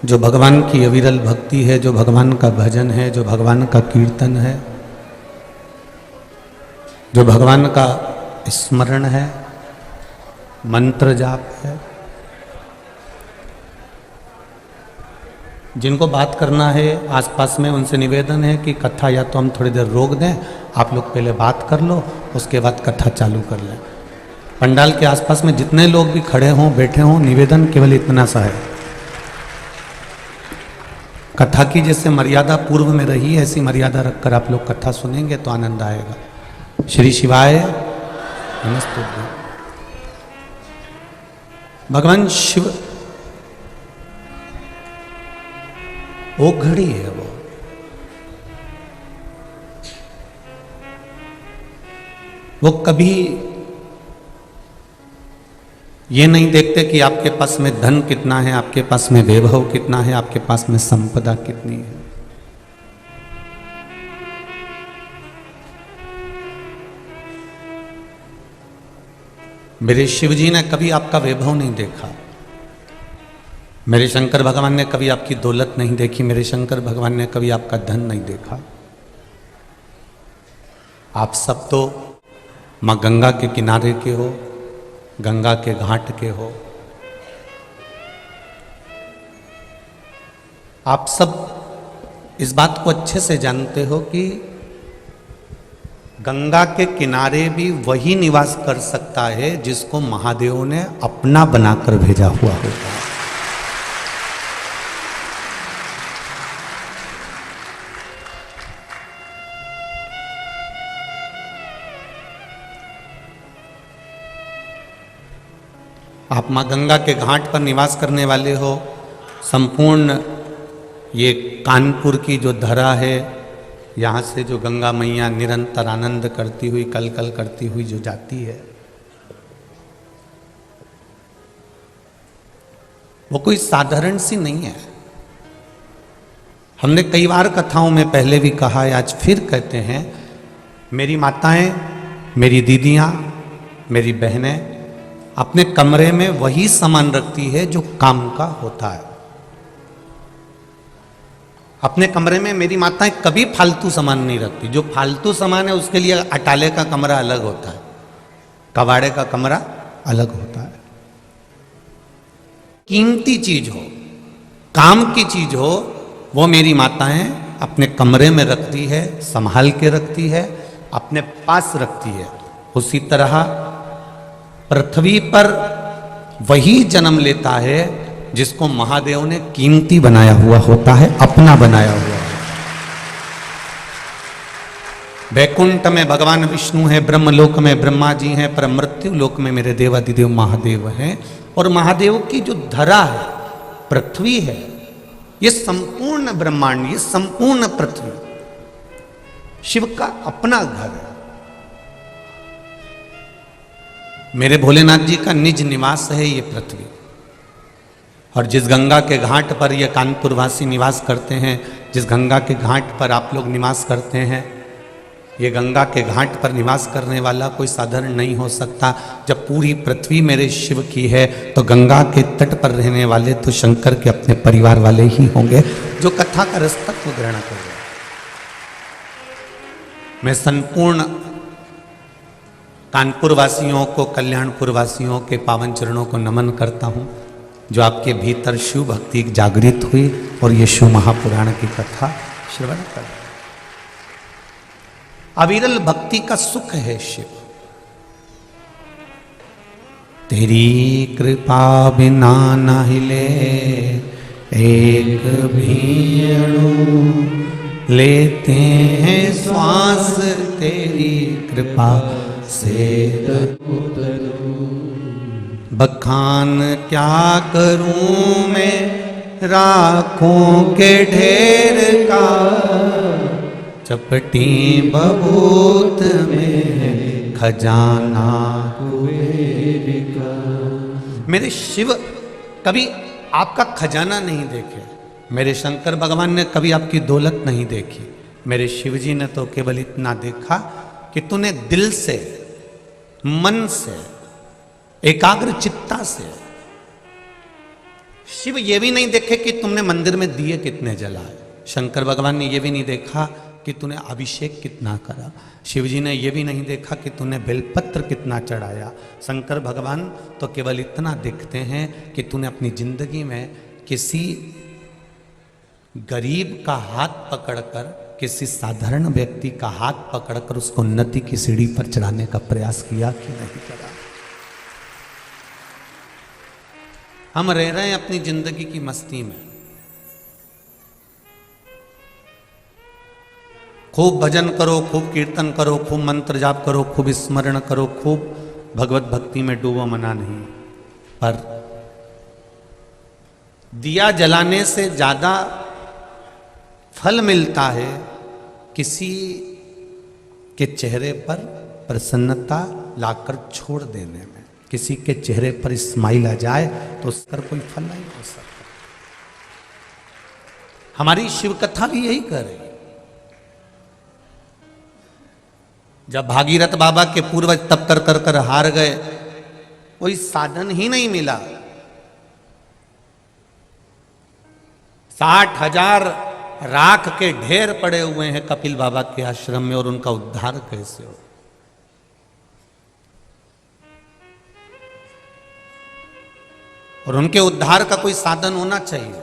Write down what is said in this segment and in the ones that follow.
जो भगवान की अविरल भक्ति है, जो भगवान का भजन है, जो भगवान का कीर्तन है, जो भगवान का स्मरण है, मंत्र जाप है, जिनको बात करना है आसपास में, उनसे निवेदन है कि कथा या तो हम थोड़ी देर रोक दें, आप लोग पहले बात कर लो, उसके बाद कथा चालू कर लें। पंडाल के आसपास में जितने लोग भी खड़े हों, बैठे हों, निवेदन केवल इतना सा है, कथा की जैसे मर्यादा पूर्व में रही, ऐसी मर्यादा रखकर आप लोग कथा सुनेंगे तो आनंद आएगा। श्री शिवाय नमस्ते। भगवान शिव वो घड़ी है, वो कभी ये नहीं देखते कि आपके पास में धन कितना है, आपके पास में वैभव कितना है, आपके पास में संपदा कितनी है। मेरे शिव जी ने कभी आपका वैभव नहीं देखा, मेरे शंकर भगवान ने कभी आपकी दौलत नहीं देखी, मेरे शंकर भगवान ने कभी आपका धन नहीं देखा। आप सब तो मां गंगा के किनारे के हो, गंगा के घाट के हो। आप सब इस बात को अच्छे से जानते हो कि गंगा के किनारे भी वही निवास कर सकता है जिसको महादेव ने अपना बनाकर भेजा हुआ होता है। आप मां गंगा के घाट पर निवास करने वाले हो। संपूर्ण ये कानपुर की जो धरा है, यहाँ से जो गंगा मैया निरंतर आनंद करती हुई, कल कल करती हुई जो जाती है, वो कोई साधारण सी नहीं है। हमने कई बार कथाओं में पहले भी कहा है, आज फिर कहते हैं, मेरी माताएं, मेरी दीदियां, मेरी बहनें अपने कमरे में वही सामान रखती है जो काम का होता है। अपने कमरे में मेरी माताएं कभी फालतू सामान नहीं रखती। जो फालतू सामान है उसके लिए अटाले का कमरा अलग होता है, कबाड़े का कमरा अलग होता है। कीमती चीज हो, काम की चीज हो, वो मेरी माताएं अपने कमरे में रखती है, संभाल के रखती है, अपने पास रखती है। उसी तरह पृथ्वी पर वही जन्म लेता है जिसको महादेव ने कीमती बनाया हुआ होता है, अपना बनाया हुआ है। वैकुंठ में भगवान विष्णु है, ब्रह्मलोक में ब्रह्मा जी हैं, पर मृत्यु लोक में मेरे देवादिदेव महादेव हैं। और महादेव की जो धरा है, पृथ्वी है, ये संपूर्ण ब्रह्मांड, ये संपूर्ण पृथ्वी शिव का अपना घर है। मेरे भोलेनाथ जी का निज निवास है ये पृथ्वी। और जिस गंगा के घाट पर ये कानपुर वासी निवास करते हैं, जिस गंगा के घाट पर आप लोग निवास करते हैं, ये गंगा के घाट पर निवास करने वाला कोई साधारण नहीं हो सकता। जब पूरी पृथ्वी मेरे शिव की है तो गंगा के तट पर रहने वाले तो शंकर के अपने परिवार वाले ही होंगे, जो कथा का रसतत्व ग्रहण कर रहे हैं। मैं संपूर्ण कानपुर वासियों को, कल्याणपुर वासियों के पावन चरणों को नमन करता हूँ, जो आपके भीतर शिव भक्ति जागृत हुई और ये शिव महापुराण की कथा श्रवण कर। अविरल भक्ति का सुख है शिव। तेरी कृपा बिना न हिले एक भी अणु, लेते हैं श्वास तेरी कृपा से बखान क्या करूं मैं राखों के ढेर का, चपटी बबूत में खजाना कुबेर का। मेरे शिव कभी आपका खजाना नहीं देखे, मेरे शंकर भगवान ने कभी आपकी दौलत नहीं देखी। मेरे शिव जी ने तो केवल इतना देखा कि तूने दिल से, मन से, एकाग्र चित्ता से शिव ये भी नहीं देखे कि तुमने मंदिर में दिए कितने जलाए, शंकर भगवान ने ये भी नहीं देखा कि तूने अभिषेक कितना करा, शिव जी ने ये भी नहीं देखा कि तूने बेलपत्र कितना चढ़ाया। शंकर भगवान तो केवल इतना देखते हैं कि तूने अपनी जिंदगी में किसी गरीब का हाथ पकड़कर, किसी साधारण व्यक्ति का हाथ पकड़कर उसको उन्नति की सीढ़ी पर चढ़ाने का प्रयास किया कि नहीं करा। हम रह रहे हैं अपनी जिंदगी की मस्ती में, खूब भजन करो, खूब कीर्तन करो, खूब मंत्र जाप करो, खूब स्मरण करो, खूब भगवत भक्ति में डूबो, मना नहीं, पर दिया जलाने से ज्यादा फल मिलता है किसी के चेहरे पर प्रसन्नता लाकर छोड़ देने में। किसी के चेहरे पर स्माइल आ जाए तो उसका कोई फल नहीं हो सकता। हमारी शिव कथा भी यही कर रही है। जब भागीरथ बाबा के पूर्वज तप कर कर कर हार गए, कोई साधन ही नहीं मिला, 60,000 राख के ढेर पड़े हुए हैं कपिल बाबा के आश्रम में, और उनका उद्धार कैसे हो? और उनके उद्धार का कोई साधन होना चाहिए।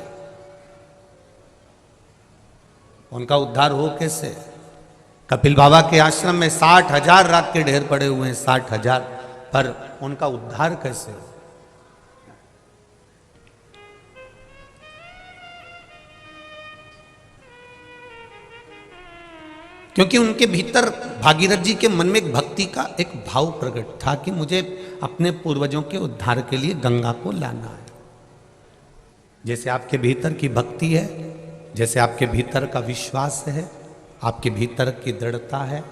उनका उद्धार हो कैसे? कपिल बाबा के आश्रम में 60,000 राख के ढेर पड़े हुए हैं, 60,000, पर उनका उद्धार कैसे हो? क्योंकि उनके भीतर भागीरथ जी के मन में एक भक्ति का एक भाव प्रकट था कि मुझे अपने पूर्वजों के उद्धार के लिए गंगा को लाना है। जैसे आपके भीतर की भक्ति है, जैसे आपके भीतर का विश्वास है, आपके भीतर की दृढ़ता है,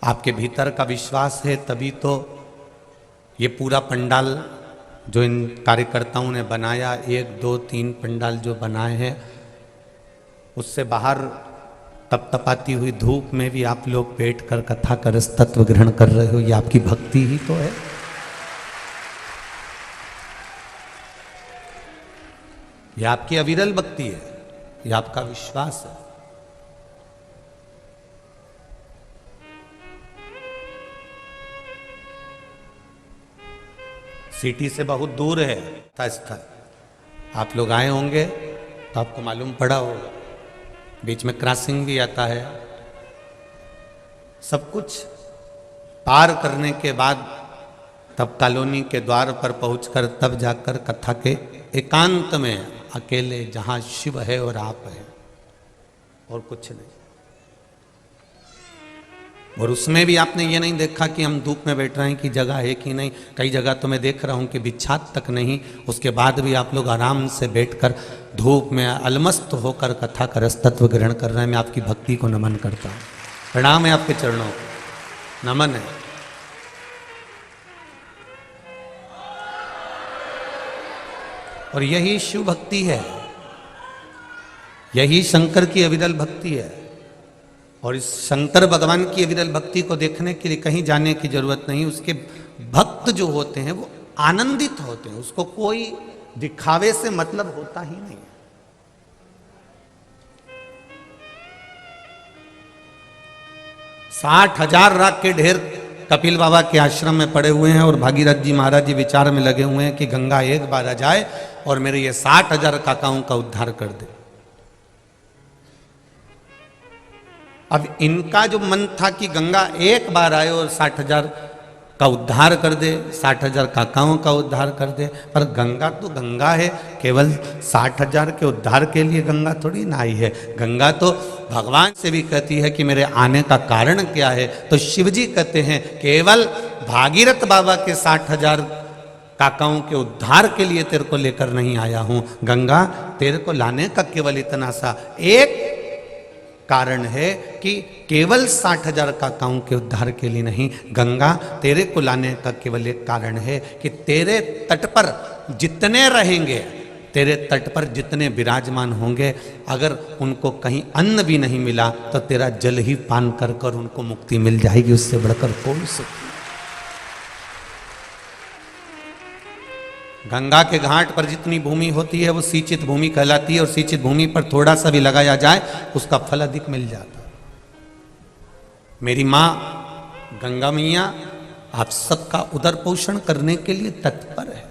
आपके भीतर का विश्वास है, तभी तो ये पूरा पंडाल जो इन कार्यकर्ताओं ने बनाया, 1 2 3 पंडाल जो बनाए हैं, उससे बाहर तपतपाती हुई धूप में भी आप लोग बैठकर कथा का रस तत्व ग्रहण कर रहे हो। ये आपकी भक्ति ही तो है। ये आपकी अविरल भक्ति है, ये आपका विश्वास है। सिटी से बहुत दूर है स्थल, आप लोग आए होंगे तो आपको मालूम पड़ा होगा, बीच में क्रॉसिंग भी आता है। सब कुछ पार करने के बाद तब कॉलोनी के द्वार पर पहुंचकर तब जाकर कथा के एकांत में अकेले, जहां शिव है और आप हैं और कुछ नहीं। और उसमें भी आपने ये नहीं देखा कि हम धूप में बैठ रहे हैं कि जगह है कि नहीं। कई जगह तो मैं देख रहा हूं कि बिछात तक नहीं, उसके बाद भी आप लोग आराम से बैठकर धूप में अलमस्त होकर कथा का रस तत्व ग्रहण कर रहे हैं। मैं आपकी भक्ति को नमन करता हूं, प्रणाम है आपके चरणों को, नमन है। और यही शिव भक्ति है, यही शंकर की अविरल भक्ति है। और इस शंकर भगवान की अविरल भक्ति को देखने के लिए कहीं जाने की जरूरत नहीं। उसके भक्त जो होते हैं वो आनंदित होते हैं, उसको कोई दिखावे से मतलब होता ही नहीं। 60,000 राख के ढेर कपिल बाबा के आश्रम में पड़े हुए हैं और भागीरथ जी महाराज जी विचार में लगे हुए हैं कि गंगा एक बार आ जाए और मेरे ये 60,000 काकाओं का उद्धार कर दे। अब इनका जो मन था कि गंगा एक बार आए और 60,000 का उद्धार कर दे, 60,000 काकाओं का उद्धार कर दे, पर गंगा तो गंगा है, केवल 60,000 के उद्धार के लिए गंगा थोड़ी ना आई है। गंगा तो भगवान से भी कहती है कि मेरे आने का कारण क्या है, तो शिव जी कहते हैं केवल भागीरथ बाबा के 60,000 काकाओं के उद्धार के लिए तेरे को लेकर नहीं आया हूं। गंगा तेरे को लाने का केवल इतना सा एक कारण है कि केवल 60,000 काकाओं के उद्धार के लिए नहीं, गंगा तेरे को लाने का केवल एक कारण है कि तेरे तट पर जितने रहेंगे, तेरे तट पर जितने विराजमान होंगे, अगर उनको कहीं अन्न भी नहीं मिला तो तेरा जल ही पान कर कर उनको मुक्ति मिल जाएगी। उससे बढ़कर कौन सी गंगा के घाट पर जितनी भूमि होती है वो सिंचित भूमि कहलाती है, और सिंचित भूमि पर थोड़ा सा भी लगाया जाए उसका फल अधिक मिल जाता है। मेरी माँ गंगा मैया आप सबका उदर पोषण करने के लिए तत्पर है।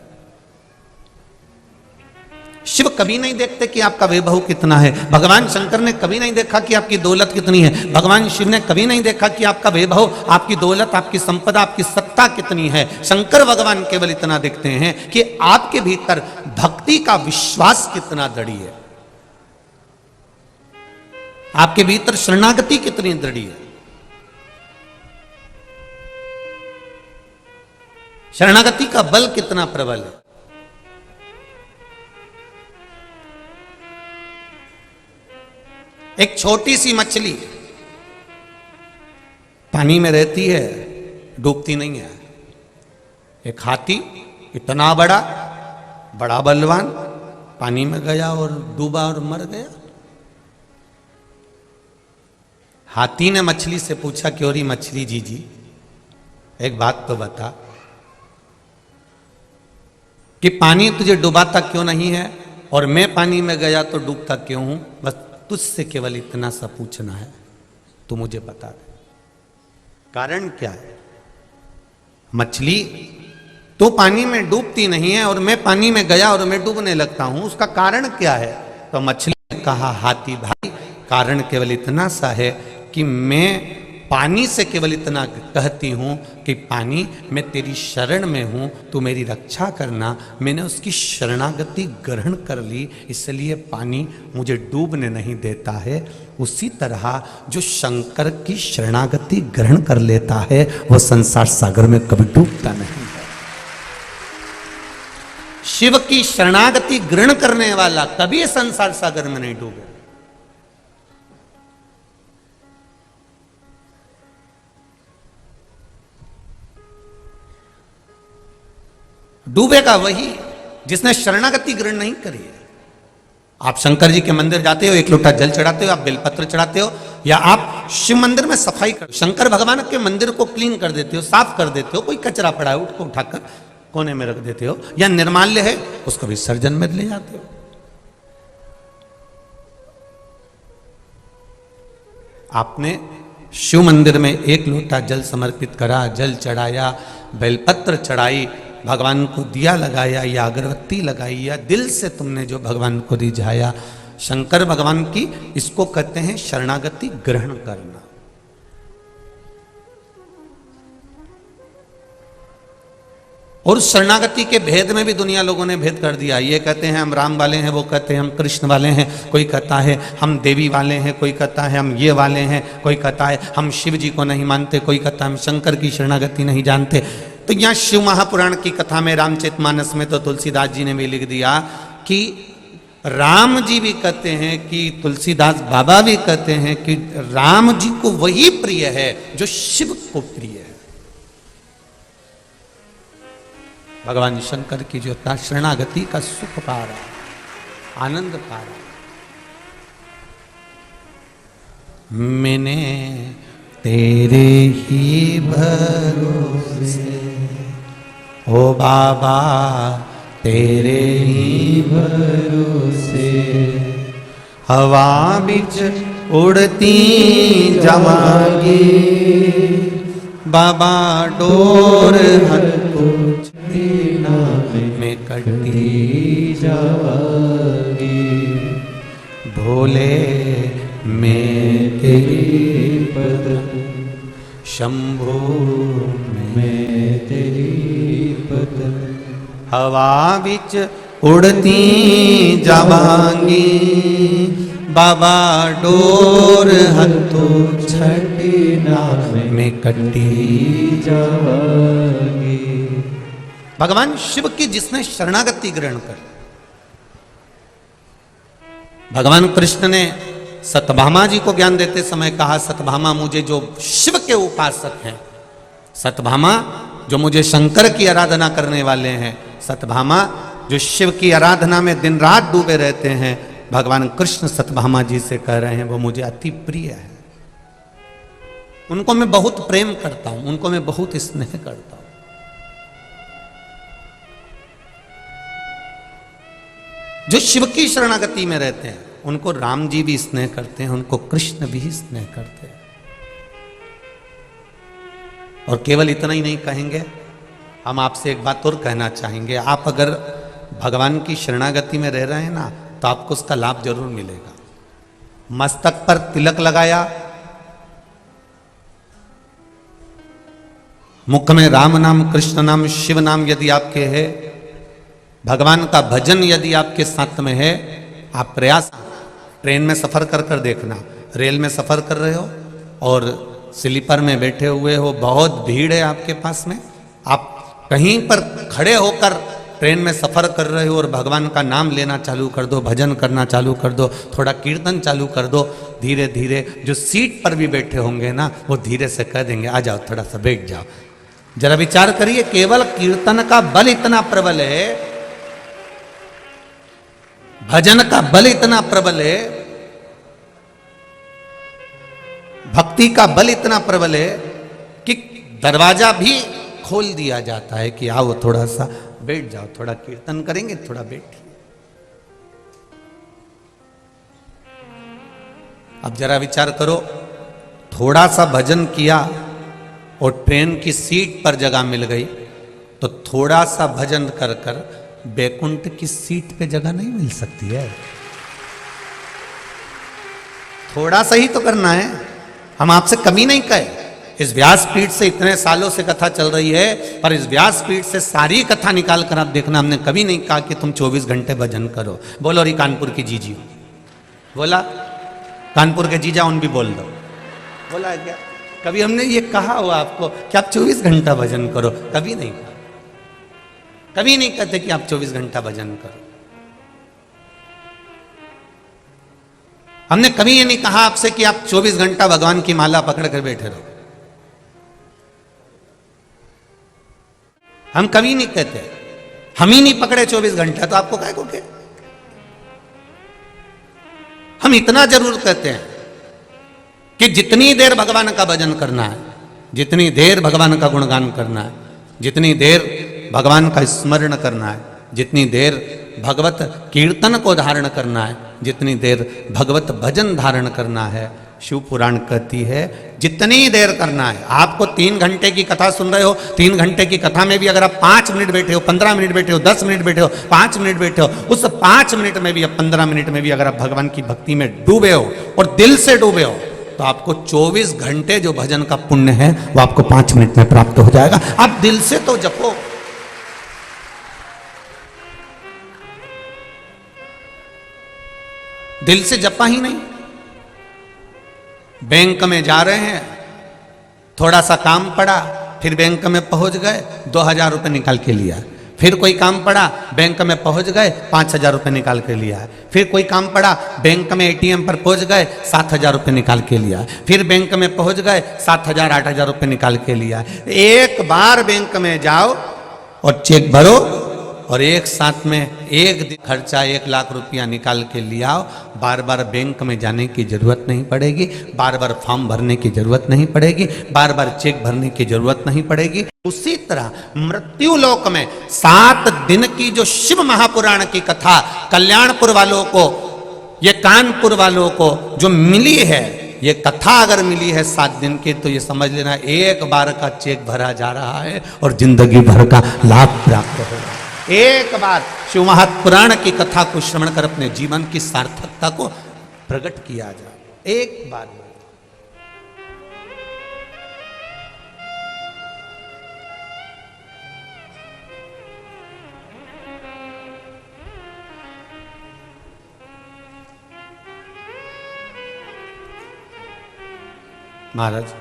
शिव कभी नहीं देखते कि आपका वैभव कितना है, भगवान शंकर ने कभी नहीं देखा कि आपकी दौलत कितनी है, भगवान शिव ने कभी नहीं देखा कि आपका वैभव, आपकी दौलत, आपकी संपदा, आपकी सत्ता कितनी है। शंकर भगवान केवल इतना देखते हैं कि आपके भीतर भक्ति का विश्वास कितना दृढ़ है, आपके भीतर शरणागति कितनी दृढ़ है। शरणागति का बल कितना प्रबल है। एक छोटी सी मछली पानी में रहती है, डूबती नहीं है। एक हाथी इतना बड़ा, बड़ा बलवान, पानी में गया और डूबा और मर गया। हाथी ने मछली से पूछा कि और मछली जी एक बात तो बता कि पानी तुझे डुबाता क्यों नहीं है और मैं पानी में गया तो डूबता क्यों हूं। बस तुझसे केवल इतना सा पूछना है, तू मुझे बता दे कारण क्या है। मछली तो पानी में डूबती नहीं है और मैं पानी में गया और मैं डूबने लगता हूं, उसका कारण क्या है। तो मछली ने कहा, हाथी भाई कारण केवल इतना सा है कि मैं पानी से केवल इतना कहती हूं कि पानी मैं तेरी शरण में हूं, तू मेरी रक्षा करना। मैंने उसकी शरणागति ग्रहण कर ली, इसलिए पानी मुझे डूबने नहीं देता है। उसी तरह जो शंकर की शरणागति ग्रहण कर लेता है वह संसार सागर में कभी डूबता नहीं है। शिव की शरणागति ग्रहण करने वाला कभी संसार सागर में नहीं डूबे। डूबेगा वही जिसने शरणागति ग्रहण नहीं करी है। आप शंकर जी के मंदिर जाते हो, एक लोटा जल चढ़ाते हो, आप बेलपत्र चढ़ाते हो, या आप शिव मंदिर में सफाई कर, शंकर भगवान के मंदिर को क्लीन कर देते हो, साफ कर देते हो। कोई कचरा पड़ा है उसको उठाकर कोने में रख देते हो, या निर्माल्य है उसको विसर्जन में ले जाते हो। आपने शिव मंदिर में एक लोटा जल समर्पित करा, जल चढ़ाया, बेलपत्र चढ़ाई, भगवान को दिया लगाया या अगरबत्ती लगाई, या दिल से तुमने जो भगवान को रिझाया, शंकर भगवान की इसको कहते हैं शरणागति ग्रहण करना। और शरणागति के भेद में भी दुनिया लोगों ने भेद कर दिया। ये कहते हैं हम राम वाले हैं, वो कहते हैं हम कृष्ण वाले हैं, कोई कहता है हम देवी वाले हैं, कोई कहता है हम ये वाले हैं, कोई कहता है हम शिव जी को नहीं मानते, कोई कहता है हम शंकर की शरणागति नहीं जानते। तो यहाँ शिव महापुराण की कथा में रामचरितमानस में तो तुलसीदास जी ने भी लिख दिया कि राम जी भी कहते हैं कि तुलसीदास बाबा भी कहते हैं कि राम जी को वही प्रिय है जो शिव को प्रिय है। भगवान शंकर की जो शरणागति का सुख पा रहा, आनंद पा रहा। मैंने तेरे ही भरोसे ओ बाबा, तेरे ही भरोसे हवा बिच उड़ती जावांगी, बाबा डोर हथों में कटी जावांगी, भोले मैं तेरी पद, शंभो मैं तेरी पद, हवा बिच उड़ती जावांगी, बाबा डोर हथों छठी नाम में कटी जावांगी। भगवान शिव की जिसने शरणागति ग्रहण कर, भगवान कृष्ण ने सत्यभामा जी को ज्ञान देते समय कहा, सत्यभामा मुझे जो शिव के उपासक हैं, सत्यभामा जो मुझे शंकर की आराधना करने वाले हैं, सत्यभामा जो शिव की आराधना में दिन रात डूबे रहते हैं, भगवान कृष्ण सत्यभामा जी से कह रहे हैं वो मुझे अति प्रिय है, उनको मैं बहुत प्रेम करता हूं, उनको मैं बहुत स्नेह करता हूं। जो शिव की शरणागति में रहते हैं उनको राम जी भी स्नेह करते हैं, उनको कृष्ण भी स्नेह करते हैं। और केवल इतना ही नहीं कहेंगे, हम आपसे एक बात और कहना चाहेंगे। आप अगर भगवान की शरणागति में रह रहे हैं ना, तो आपको उसका लाभ जरूर मिलेगा। मस्तक पर तिलक लगाया, मुख में राम नाम, कृष्ण नाम, शिव नाम यदि आपके है, भगवान का भजन यदि आपके साथ में है, आप प्रयास, ट्रेन में सफर कर कर देखना, रेल में सफर कर रहे हो और स्लीपर में बैठे हुए हो, बहुत भीड़ है आपके पास में, आप कहीं पर खड़े होकर ट्रेन में सफर कर रहे हो और भगवान का नाम लेना चालू कर दो, भजन करना चालू कर दो, थोड़ा कीर्तन चालू कर दो, धीरे धीरे जो सीट पर भी बैठे होंगे ना, वो धीरे से कह देंगे आ जाओ, थोड़ा सा बैठ जाओ। जरा विचार करिए, केवल कीर्तन का बल इतना प्रबल है, भजन का बल इतना प्रबल है, भक्ति का बल इतना प्रबल है कि दरवाजा भी खोल दिया जाता है कि आओ थोड़ा सा बैठ जाओ, थोड़ा कीर्तन करेंगे, थोड़ा बैठ। अब जरा विचार करो, थोड़ा सा भजन किया और ट्रेन की सीट पर जगह मिल गई, तो थोड़ा सा भजन कर कर बैकुंठ की सीट पे जगह नहीं मिल सकती है। थोड़ा सा ही तो करना है। हम आपसे कमी नहीं कहे, इस व्यासपीठ से इतने सालों से कथा चल रही है, पर इस व्यासपीठ से सारी कथा निकाल कर आप देखना, हमने कभी नहीं कहा कि तुम 24 घंटे भजन करो। बोलो री कानपुर की जीजी, बोला कानपुर के जीजा उन भी बोल दो, बोला है क्या? कभी हमने ये कहा हो आपको कि आप 24 घंटा भजन करो? कभी नहीं कहा, कभी नहीं कहते कि आप 24 घंटा भजन करो। हमने कभी ये नहीं कहा आपसे कि आप 24 घंटा भगवान की माला पकड़ कर बैठे रहो। हम कभी नहीं कहते, हम ही नहीं पकड़े 24 घंटा, तो आपको क्या को के? हम इतना जरूर कहते हैं कि जितनी देर भगवान का भजन करना है, जितनी देर भगवान का गुणगान करना है, जितनी देर भगवान का स्मरण करना है, जितनी देर भगवत कीर्तन को धारण करना है, जितनी देर भगवत भजन धारण करना है, शिव पुराण कहती है जितनी देर करना है। आपको 3 घंटे की कथा सुन रहे हो, 3 घंटे की कथा में भी अगर आप 5 मिनट बैठे हो, 15 मिनट बैठे हो, 10 मिनट बैठे हो, 5 मिनट बैठे हो, उस 5 मिनट में भी या 15 मिनट में भी अगर आप भगवान की भक्ति में डूबे हो और दिल से डूबे हो, तो आपको 24 घंटे जो भजन का पुण्य है वो आपको 5 मिनट में प्राप्त हो जाएगा। आप दिल से तो जपो। दिल से जपा ही नहीं। बैंक में जा रहे हैं, थोड़ा सा काम पड़ा, फिर बैंक में पहुंच गए, 2000 रुपये निकाल के लिया। फिर कोई काम पड़ा, बैंक में पहुंच गए, 5000 रुपये निकाल के लिया। फिर कोई काम पड़ा, बैंक में एटीएम पर पहुंच गए, 7000 रुपये निकाल के लिया। फिर बैंक में पहुंच गए, 7000 8000 रुपये निकाल के लिया। एक बार बैंक में जाओ और चेक भरो और एक साथ में एक दिन खर्चा 1 लाख रुपया निकाल के लिया। बार बार बैंक में जाने की जरूरत नहीं पड़ेगी, बार बार फॉर्म भरने की जरूरत नहीं पड़ेगी, बार बार चेक भरने की जरूरत नहीं पड़ेगी। उसी तरह मृत्यु लोक में 7 दिन की जो शिव महापुराण की कथा कल्याणपुर वालों को, ये कानपुर वालों को जो मिली है, ये कथा अगर मिली है 7 दिन की, तो ये समझ लेना एक बार का चेक भरा जा रहा है और जिंदगी भर का लाभ प्राप्त होगा। एक बार शिव महापुराण की कथा को श्रवण कर अपने जीवन की सार्थकता को प्रकट किया जाए। एक बार महाराज,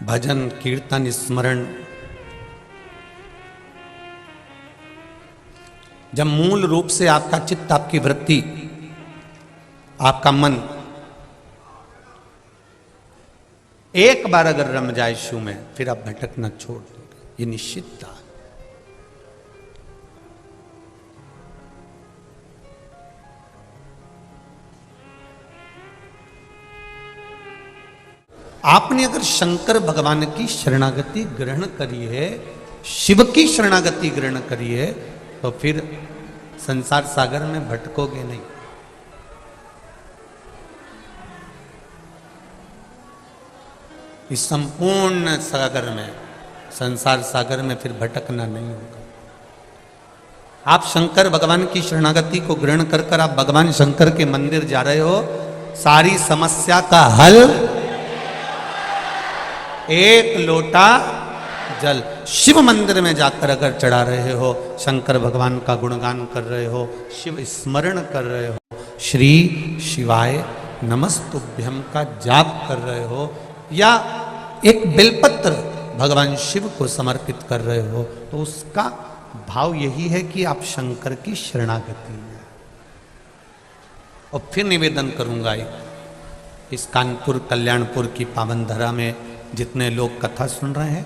भजन कीर्तन स्मरण जब मूल रूप से आपका चित्त, आपकी वृत्ति, आपका मन एक बार अगर रम जाए शिव में, फिर आप भटकना छोड़ दोगे, ये निश्चित था। आपने अगर शंकर भगवान की शरणागति ग्रहण करी है, शिव की शरणागति ग्रहण करी है, तो फिर संसार सागर में भटकोगे नहीं। इस संपूर्ण सागर में, संसार सागर में फिर भटकना नहीं होगा। आप शंकर भगवान की शरणागति को ग्रहण कर कर आप भगवान शंकर के मंदिर जा रहे हो, सारी समस्या का हल एक लोटा जल। शिव मंदिर में जाकर अगर चढ़ा रहे हो, शंकर भगवान का गुणगान कर रहे हो, शिव स्मरण कर रहे हो, श्री शिवाय नमस्तुभ्यं का जाप कर रहे हो, या एक बेलपत्र भगवान शिव को समर्पित कर रहे हो, तो उसका भाव यही है कि आप शंकर की शरणागति में। और फिर निवेदन करूंगा, इस कानपुर कल्याणपुर की पावन धरा में जितने लोग कथा सुन रहे हैं,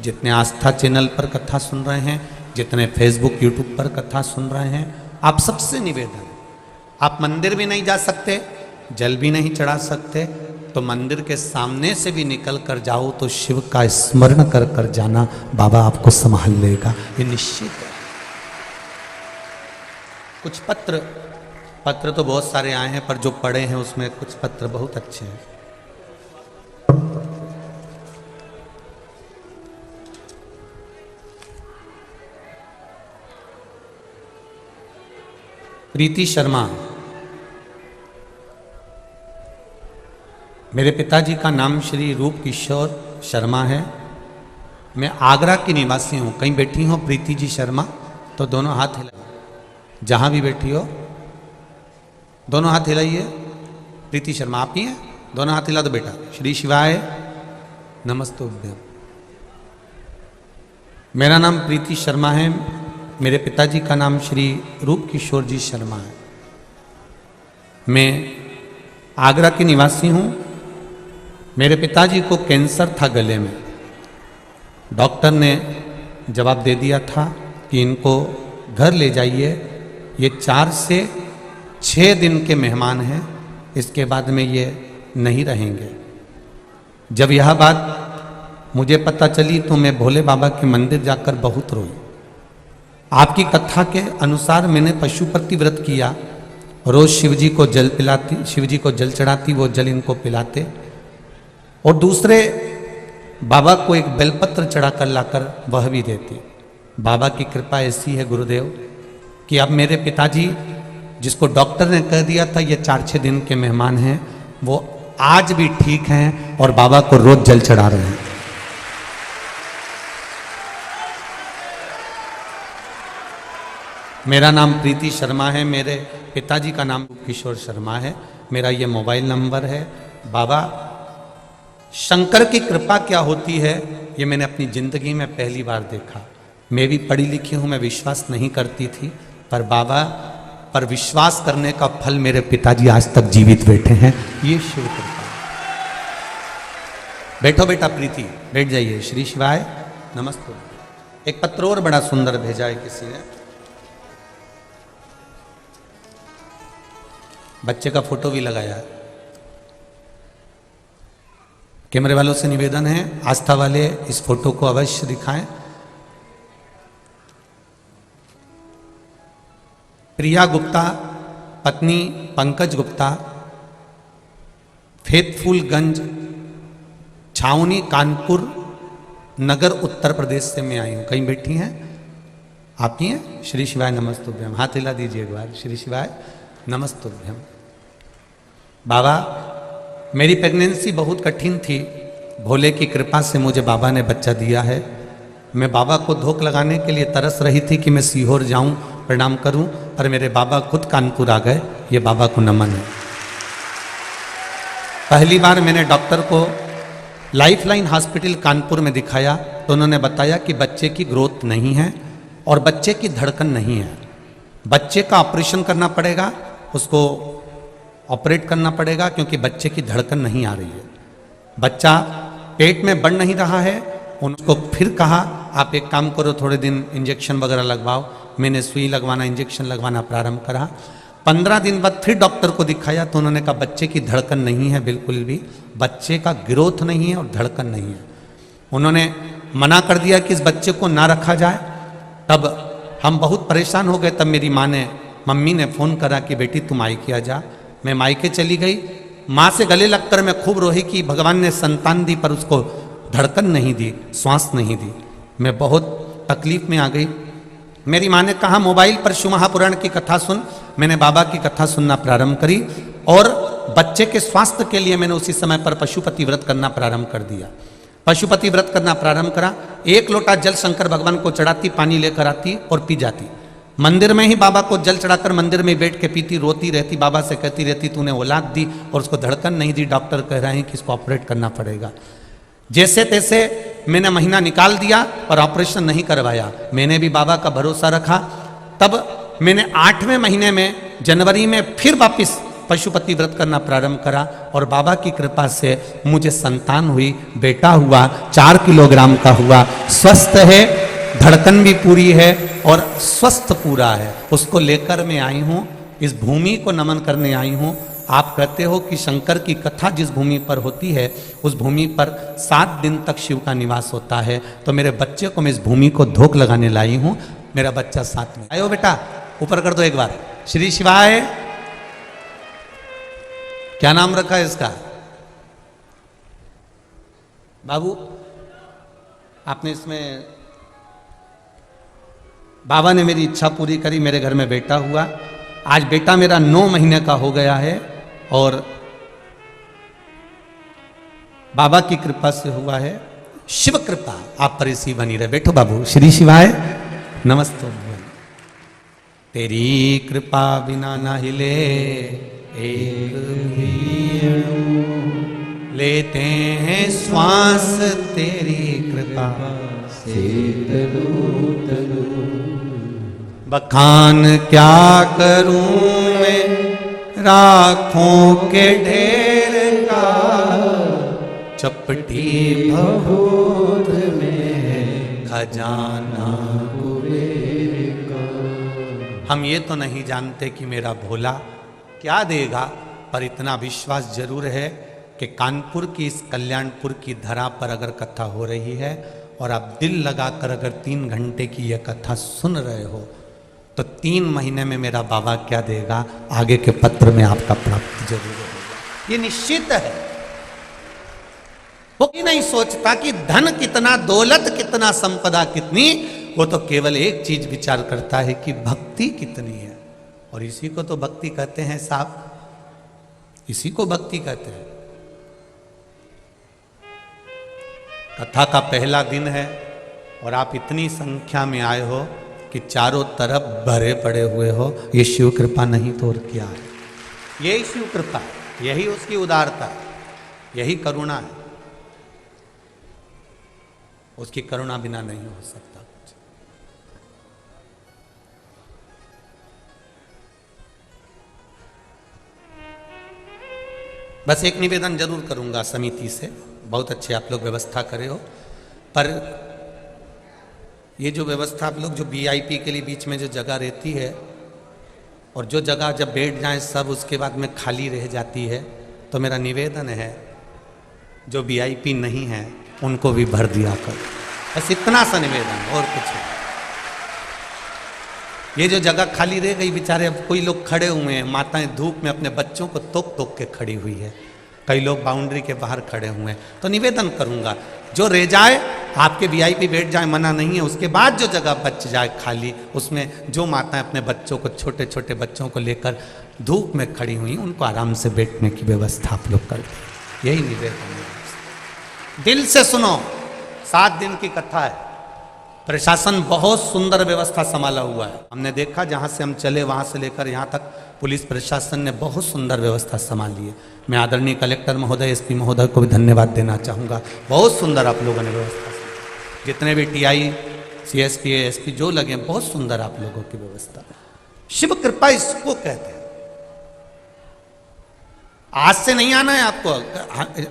जितने आस्था चैनल पर कथा सुन रहे हैं, जितने फेसबुक यूट्यूब पर कथा सुन रहे हैं, आप सबसे निवेदन, आप मंदिर भी नहीं जा सकते, जल भी नहीं चढ़ा सकते, तो मंदिर के सामने से भी निकल कर जाओ तो शिव का स्मरण कर कर जाना, बाबा आपको संभाल लेगा, ये निश्चित है। कुछ पत्र तो बहुत सारे आए हैं, पर जो पढ़े हैं उसमें कुछ पत्र बहुत अच्छे हैं। प्रीति शर्मा, मेरे पिताजी का नाम श्री रूप किशोर शर्मा है, मैं आगरा की निवासी हूँ। कहीं बैठी हो प्रीति जी शर्मा तो दोनों हाथ हिलाइए, जहाँ भी बैठी हो दोनों हाथ हिलाइए। प्रीति शर्मा आप ही हैं, दोनों हाथ हिला दो बेटा। श्री शिवाय नमस्तुभ्यं। मेरा नाम प्रीति शर्मा है, मेरे पिताजी का नाम श्री रूप किशोर जी शर्मा है। मैं आगरा की निवासी हूँ। मेरे पिताजी को कैंसर था गले में, डॉक्टर ने जवाब दे दिया था कि इनको घर ले जाइए, ये 4 से 6 दिन के मेहमान हैं, इसके बाद में ये नहीं रहेंगे। जब यह बात मुझे पता चली तो मैं भोले बाबा के मंदिर जाकर बहुत रोई। आपकी कथा के अनुसार मैंने पशुपति व्रत किया, रोज शिवजी को जल पिलाती, शिवजी को जल चढ़ाती, वो जल इनको पिलाते, और दूसरे बाबा को एक बेलपत्र चढ़ाकर लाकर वह भी देती। बाबा की कृपा ऐसी है गुरुदेव कि अब मेरे पिताजी, जिसको डॉक्टर ने कह दिया था ये 4-6 दिन के मेहमान हैं, वो आज भी ठीक हैं और बाबा को रोज जल चढ़ा रहे हैं। मेरा नाम प्रीति शर्मा है, मेरे पिताजी का नाम किशोर शर्मा है, मेरा ये मोबाइल नंबर है। बाबा शंकर की कृपा क्या होती है ये मैंने अपनी ज़िंदगी में पहली बार देखा। मैं भी पढ़ी लिखी हूँ, मैं विश्वास नहीं करती थी, पर बाबा पर विश्वास करने का फल मेरे पिताजी आज तक जीवित बैठे हैं, ये शिव कृपा। बैठो बेटा प्रीति, बैठ जाइए। श्री शिवाय नमस्ते। एक पत्र और बड़ा सुंदर भेजा है किसी ने, बच्चे का फोटो भी लगाया है। कैमरे वालों से निवेदन है, आस्था वाले इस फोटो को अवश्य दिखाएं। प्रिया गुप्ता, पत्नी पंकज गुप्ता, फेतफुलगंज, छावनी, कानपुर नगर, उत्तर प्रदेश से मैं आई हूँ। कहीं बैठी हैं? आप ही हैं? श्री शिवाय नमस्तुभ्यम। हाथ हिला दीजिए एक बार। श्री शिवाय नमस्तुभ्यम। बाबा, मेरी प्रेगनेंसी बहुत कठिन थी, भोले की कृपा से मुझे बाबा ने बच्चा दिया है। मैं बाबा को धोख लगाने के लिए तरस रही थी कि मैं सीहोर जाऊं, प्रणाम करूं, पर मेरे बाबा खुद कानपुर आ गए। ये बाबा को नमन है। पहली बार मैंने डॉक्टर को लाइफलाइन हॉस्पिटल कानपुर में दिखाया तो उन्होंने बताया कि बच्चे की ग्रोथ नहीं है और बच्चे की धड़कन नहीं है, बच्चे का ऑपरेशन करना पड़ेगा, उसको ऑपरेट करना पड़ेगा क्योंकि बच्चे की धड़कन नहीं आ रही है, बच्चा पेट में बढ़ नहीं रहा है। उनको फिर कहा आप एक काम करो, थोड़े दिन इंजेक्शन वगैरह लगवाओ। मैंने सुई लगवाना, इंजेक्शन लगवाना प्रारंभ करा। 15 दिन बाद फिर डॉक्टर को दिखाया तो उन्होंने कहा बच्चे की धड़कन नहीं है, बिल्कुल भी बच्चे का ग्रोथ नहीं है और धड़कन नहीं है। उन्होंने मना कर दिया कि इस बच्चे को ना रखा जाए। तब हम बहुत परेशान हो गए। तब मेरी माँ ने, मम्मी ने फ़ोन करा कि बेटी तुम मायके आ जा। मैं मायके चली गई। माँ से गले लगकर मैं खूब रोई कि भगवान ने संतान दी पर उसको धड़कन नहीं दी, श्वास नहीं दी। मैं बहुत तकलीफ में आ गई। मेरी माँ ने कहा मोबाइल पर शिव महापुराण की कथा सुन। मैंने बाबा की कथा सुनना प्रारंभ करी और बच्चे के स्वास्थ्य के लिए मैंने उसी समय पर पशुपति व्रत करना प्रारंभ कर दिया। पशुपति व्रत करना प्रारंभ करा। 1 लोटा जल शंकर भगवान को चढ़ाती, पानी लेकर आती और पी जाती। मंदिर में ही बाबा को जल चढ़ाकर मंदिर में बैठ के पीती, रोती रहती, बाबा से कहती रहती तूने औलाद दी और उसको धड़कन नहीं दी, डॉक्टर कह रहे हैं कि इसको ऑपरेट करना पड़ेगा। जैसे तैसे मैंने महीना निकाल दिया और ऑपरेशन नहीं करवाया। मैंने भी बाबा का भरोसा रखा। तब मैंने 8वें महीने में जनवरी में फिर वापस पशुपति व्रत करना प्रारंभ करा और बाबा की कृपा से मुझे संतान हुई, बेटा हुआ, 4 किलोग्राम का हुआ, स्वस्थ है, धड़कन भी पूरी है और स्वस्थ पूरा है। उसको लेकर मैं आई हूँ, इस भूमि को नमन करने आई हूँ। आप कहते हो कि शंकर की कथा जिस भूमि पर होती है उस भूमि पर 7 दिन तक शिव का निवास होता है। तो मेरे बच्चे को मैं इस भूमि को धोख लगाने लाई हूँ। मेरा बच्चा साथ में आयो। बेटा ऊपर कर दो एक बार। श्री शिवाय। क्या नाम रखा है इसका? बाबू आपने इसमें, बाबा ने मेरी इच्छा पूरी करी, मेरे घर में बेटा हुआ। आज बेटा मेरा 9 महीने का हो गया है और बाबा की कृपा से हुआ है। शिव कृपा आप पर इसी बनी रहे। बैठो बाबू। श्री शिवाय। नमस्ते। तेरी कृपा बिना ना हिले एक भी अणु, लेते हैं श्वास तेरी कृपा से तनु तनु। बखान क्या करूं मैं राखों के ढेर का, चपटी भभूत में खजाना कुबेर का। हम ये तो नहीं जानते कि मेरा भोला क्या देगा, पर इतना विश्वास जरूर है कि कानपुर की इस कल्याणपुर की धरा पर अगर कथा हो रही है और आप दिल लगाकर अगर 3 घंटे की यह कथा सुन रहे हो तो 3 महीने में मेरा बाबा क्या देगा, आगे के पत्र में आपका प्राप्त जरूर होगा। ये निश्चित है। वो नहीं सोचता कि धन कितना, दौलत कितना, संपदा कितनी, वो तो केवल एक चीज विचार करता है कि भक्ति कितनी है। और इसी को तो भक्ति कहते हैं साहब, इसी को भक्ति कहते हैं। कथा का पहला दिन है और आप इतनी संख्या में आए हो कि चारों तरफ भरे पड़े हुए हो। ये शिव कृपा नहीं तो और क्या है? यही शिव कृपा, यही उसकी उदारता, यही करुणा है। उसकी करुणा बिना नहीं हो सकता। बस एक निवेदन जरूर करूंगा समिति से, बहुत अच्छे आप लोग व्यवस्था करे हो, पर ये जो व्यवस्था आप लोग जो वीआईपी के लिए बीच में जो जगह रहती है और जो जगह जब बैठ जाए सब उसके बाद में खाली रह जाती है, तो मेरा निवेदन है जो वीआईपी नहीं है उनको भी भर दिया कर। बस इतना सा निवेदन, और कुछ नहीं। ये जो जगह खाली रह गई, बेचारे अब कोई लोग खड़े हुए हैं, माताएं धूप में अपने बच्चों को तोप तोप के खड़ी हुई है, कई लोग बाउंड्री के बाहर खड़े हुए हैं। तो निवेदन करूंगा जो रह जाए आपके वीआईपी बैठ जाए, मना नहीं है, उसके बाद जो जगह बच जाए खाली, उसमें जो माताएं अपने बच्चों को, छोटे छोटे बच्चों को लेकर धूप में खड़ी हुई, उनको आराम से बैठने की व्यवस्था आप लोग कर दें। यही निवेदन है। दिल से सुनो। 7 दिन की कथा है। प्रशासन बहुत सुंदर व्यवस्था संभाला हुआ है। हमने देखा जहां से हम चले वहां से लेकर यहां तक पुलिस प्रशासन ने बहुत सुंदर व्यवस्था संभाली है। मैं आदरणीय कलेक्टर महोदय, एसपी महोदय को भी धन्यवाद देना चाहूँगा। बहुत सुंदर आप लोगों ने व्यवस्था, जितने भी टीआई, सीएसपी, एसपी जो लगे, बहुत सुंदर आप लोगों की व्यवस्था। शिव कृपा इसको कहते हैं। आज से नहीं आना है आपको,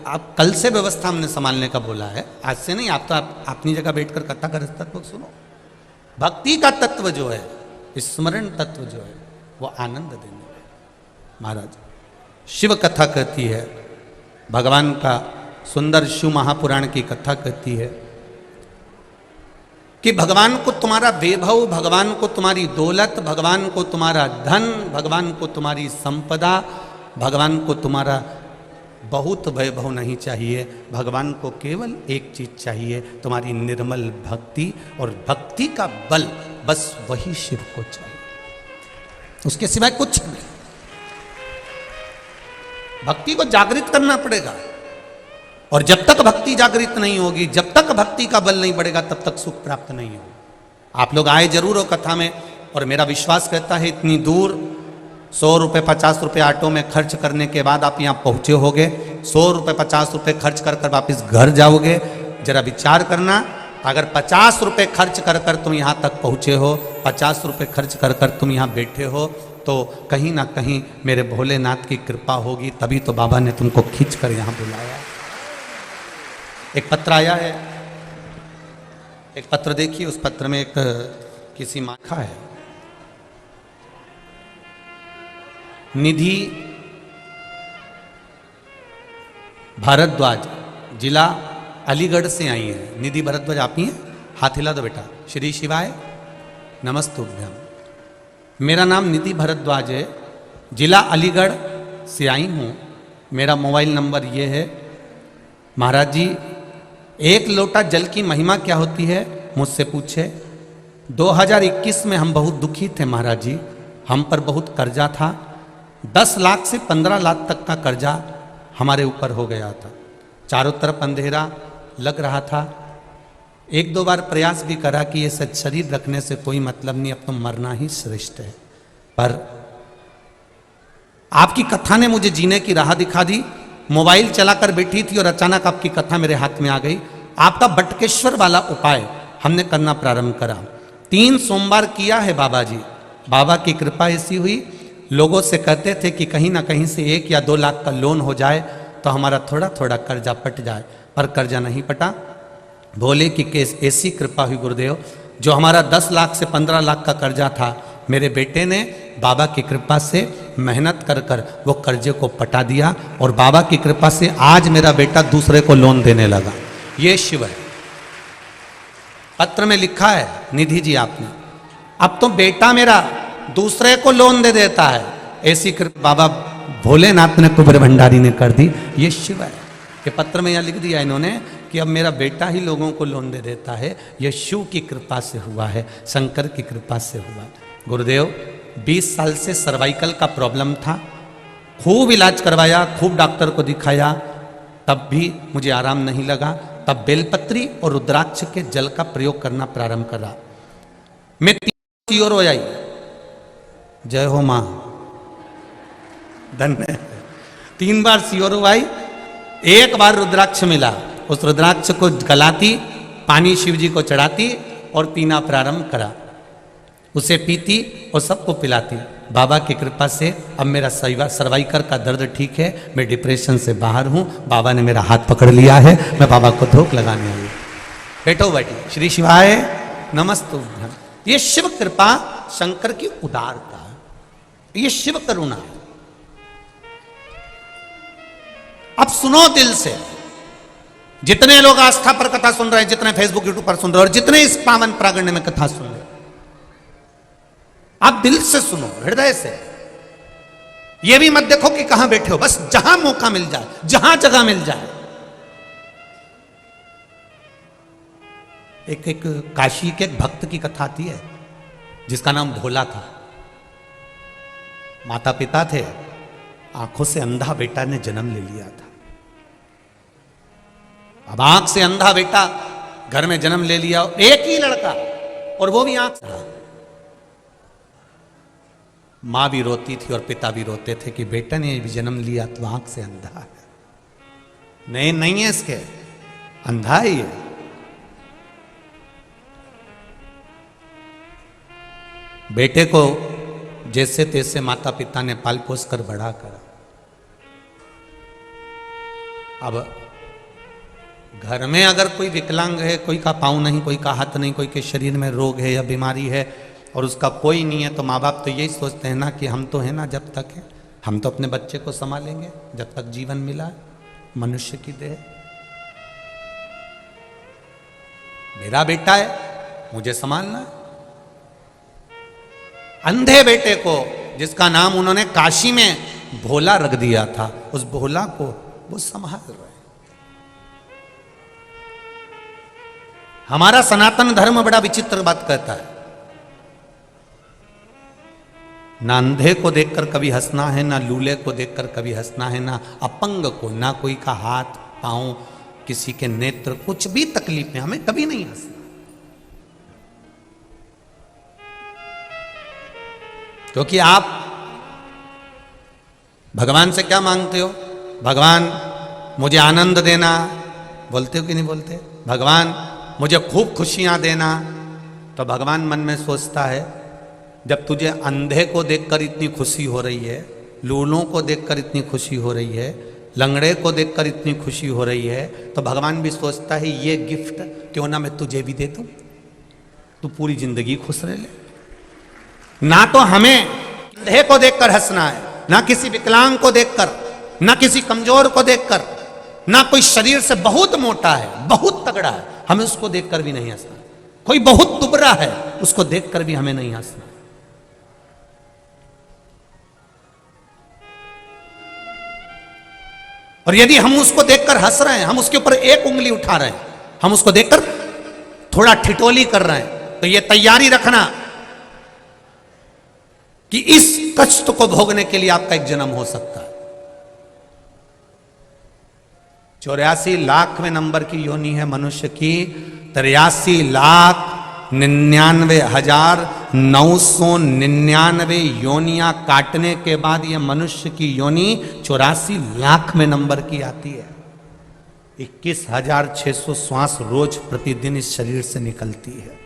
आप कल से व्यवस्था हमने संभालने का बोला है, आज से नहीं। आप तो आप अपनी जगह बैठकर कथा का तत्व सुनो। भक्ति का तत्व जो है, स्मरण तत्व जो है, वो आनंद देने वाला। महाराज शिव कथा कहती है, भगवान का सुंदर शिव महापुराण की कथा कहती है कि भगवान को तुम्हारा वैभव, भगवान को तुम्हारी दौलत, भगवान को तुम्हारा धन, भगवान को तुम्हारी संपदा, भगवान को तुम्हारा बहुत वैभव नहीं चाहिए। भगवान को केवल एक चीज चाहिए, तुम्हारी निर्मल भक्ति, और भक्ति का बल, बस वही शिव को चाहिए, उसके सिवाय कुछ नहीं। भक्ति को जागृत करना पड़ेगा, और जब तक भक्ति जागृत नहीं होगी, जब तक भक्ति का बल नहीं बढ़ेगा, तब तक सुख प्राप्त नहीं होगा। आप लोग आए जरूर हो कथा में, और मेरा विश्वास कहता है इतनी दूर 100 रुपये 50 रुपये ऑटो में खर्च करने के बाद आप यहाँ पहुँचे होगे, 100 रुपये 50 रुपये खर्च कर कर वापिस घर जाओगे। जरा विचार करना, अगर 50 रुपये खर्च कर कर तुम यहाँ तक पहुँचे हो, 50 रुपये खर्च कर कर तुम यहाँ बैठे हो, तो कहीं ना कहीं मेरे भोलेनाथ की कृपा होगी, तभी तो बाबा ने तुमको खींच कर यहाँ बुलाया। एक पत्र आया है, एक पत्र देखिए, उस पत्र में एक किसी माँ का है, निधि भारद्वाज, जिला अलीगढ़ से आई है। निधि भारद्वाज आप ही हैं? हाथ हिला दो बेटा। श्री शिवाय नमस्तुभ्यम। मेरा नाम निधि भारद्वाज है, जिला अलीगढ़ से आई हूँ। मेरा मोबाइल नंबर ये है। महाराज जी, एक लोटा जल की महिमा क्या होती है मुझसे पूछे। 2021 में हम बहुत दुखी थे महाराज जी, हम पर बहुत कर्जा था, 10 लाख से 15 लाख तक का कर्जा हमारे ऊपर हो गया था। चारों तरफ अंधेरा लग रहा था। एक दो बार प्रयास भी करा कि ये सच शरीर रखने से कोई मतलब नहीं, अब तो मरना ही श्रेष्ठ है। पर आपकी कथा ने मुझे जीने की राह दिखा दी। मोबाइल चलाकर बैठी थी और अचानक आपकी कथा मेरे हाथ में आ गई। आपका बटकेश्वर वाला उपाय हमने करना प्रारंभ करा। 3 सोमवार किया है बाबा जी। बाबा की कृपा ऐसी हुई, लोगों से कहते थे कि कहीं ना कहीं से 1 या 2 लाख का लोन हो जाए तो हमारा थोड़ा थोड़ा कर्जा पट जाए, पर कर्जा नहीं पटा। भोले की केस ऐसी कृपा हुई गुरुदेव, जो हमारा 10 लाख से 15 लाख का कर्जा था, मेरे बेटे ने बाबा की कृपा से मेहनत कर कर वो कर्जे को पटा दिया, और बाबा की कृपा से आज मेरा बेटा दूसरे को लोन देने लगा। ये शिव है। पत्र में लिखा है निधि जी आपने, अब तो बेटा मेरा दूसरे को लोन दे देता है। ऐसी कृपा बाबा भोलेनाथ ने, कुबेर भंडारी ने कर दी। ये शिव है। ये पत्र में यहाँ लिख दिया इन्होंने कि अब मेरा बेटा ही लोगों को लोन दे देता है। यह शिव की कृपा से हुआ है, शंकर की कृपा से हुआ। गुरुदेव, 20 साल से सर्वाइकल का प्रॉब्लम था, खूब इलाज करवाया, खूब डॉक्टर को दिखाया, तब भी मुझे आराम नहीं लगा। तब बेलपत्री और रुद्राक्ष के जल का प्रयोग करना प्रारंभ करा। मैं 3 बार हो आई। जय हो मां, धन्य। 3 बार सियोर आई, 1 बार रुद्राक्ष मिला। उस रुद्राक्ष को गलाती, पानी शिव जी को चढ़ाती और पीना प्रारंभ करा। उसे पीती और सबको पिलाती। बाबा की कृपा से अब मेरा सर्वाइकल का दर्द ठीक है, मैं डिप्रेशन से बाहर हूँ। बाबा ने मेरा हाथ पकड़ लिया है, मैं बाबा को धोख लगाने आई। बैठो बैठी। श्री शिवाय नमस्तुभ्यम। ये शिव कृपा, शंकर की उदारता, ये शिव करुणा। अब सुनो दिल से, जितने लोग आस्था पर कथा सुन रहे हैं, जितने फेसबुक यूट्यूब पर सुन रहे हैं, और जितने इस पावन प्रागण्य में कथा सुन रहे हैं, आप दिल से सुनो, हृदय से। यह भी मत देखो कि कहां बैठे हो, बस जहां मौका मिल जाए, जहां जगह मिल जाए। एक काशी के एक भक्त की कथा आती है, जिसका नाम भोला था। माता पिता थे, आंखों से अंधा बेटा ने जन्म ले लिया था। अब आंख से अंधा बेटा घर में जन्म ले लिया, एक ही लड़का, और वो भी आंख से। मां भी रोती थी और पिता भी रोते थे कि बेटा ने भी जन्म लिया तो आंख से अंधा है। नहीं है इसके, अंधा ही है। बेटे को जैसे तैसे माता पिता ने पाल पोस कर बड़ा करा। अब घर में अगर कोई विकलांग है, कोई का पाँव नहीं, कोई का हाथ नहीं, कोई के शरीर में रोग है या बीमारी है, और उसका कोई नहीं है, तो माँ बाप तो यही सोचते हैं ना कि हम तो है ना, जब तक है हम तो अपने बच्चे को संभालेंगे, जब तक जीवन मिला है, मनुष्य की देह। मेरा बेटा है, मुझे संभालना है। अंधे बेटे को, जिसका नाम उन्होंने काशी में भोला रख दिया था, उस भोला को वो संभाल रहे। हमारा सनातन धर्म बड़ा विचित्र बात कहता है, ना अंधे को देखकर कभी हंसना है, ना लूले को देखकर कभी हंसना है, ना अपंग को, ना कोई का हाथ पांव, किसी के नेत्र, कुछ भी तकलीफ में हमें कभी नहीं हंसना। क्योंकि आप भगवान से क्या मांगते हो? भगवान मुझे आनंद देना, बोलते हो कि नहीं बोलते? भगवान मुझे खूब खुशियां देना। तो भगवान मन में सोचता है, जब तुझे अंधे को देखकर इतनी खुशी हो रही है, लूलों को देखकर इतनी खुशी हो रही है, लंगड़े को देखकर इतनी खुशी हो रही है, तो भगवान भी सोचता है ये गिफ्ट क्यों ना मैं तुझे भी दे दूं, तू पूरी जिंदगी खुश रह ले। ना तो हमें अंधे को देखकर हंसना है, ना किसी विकलांग को देखकर, ना किसी कमजोर को देखकर, ना कोई शरीर से बहुत मोटा है, बहुत तगड़ा है, हमें उसको देखकर भी नहीं हंसना। कोई बहुत दुबरा है, उसको देखकर भी हमें नहीं हंसना। और यदि हम उसको देखकर हंस रहे हैं, हम उसके ऊपर एक उंगली उठा रहे हैं, हम उसको देखकर थोड़ा ठिठोली कर रहे हैं, तो यह तैयारी रखना कि इस कष्ट को भोगने के लिए आपका एक जन्म हो सकता है। 84 लाखवें नंबर की योनि है मनुष्य की। 83,99,999 योनियां काटने के बाद यह मनुष्य की योनि 84 लाख में नंबर की आती है। 21,600 श्वास रोज प्रतिदिन इस शरीर से निकलती है।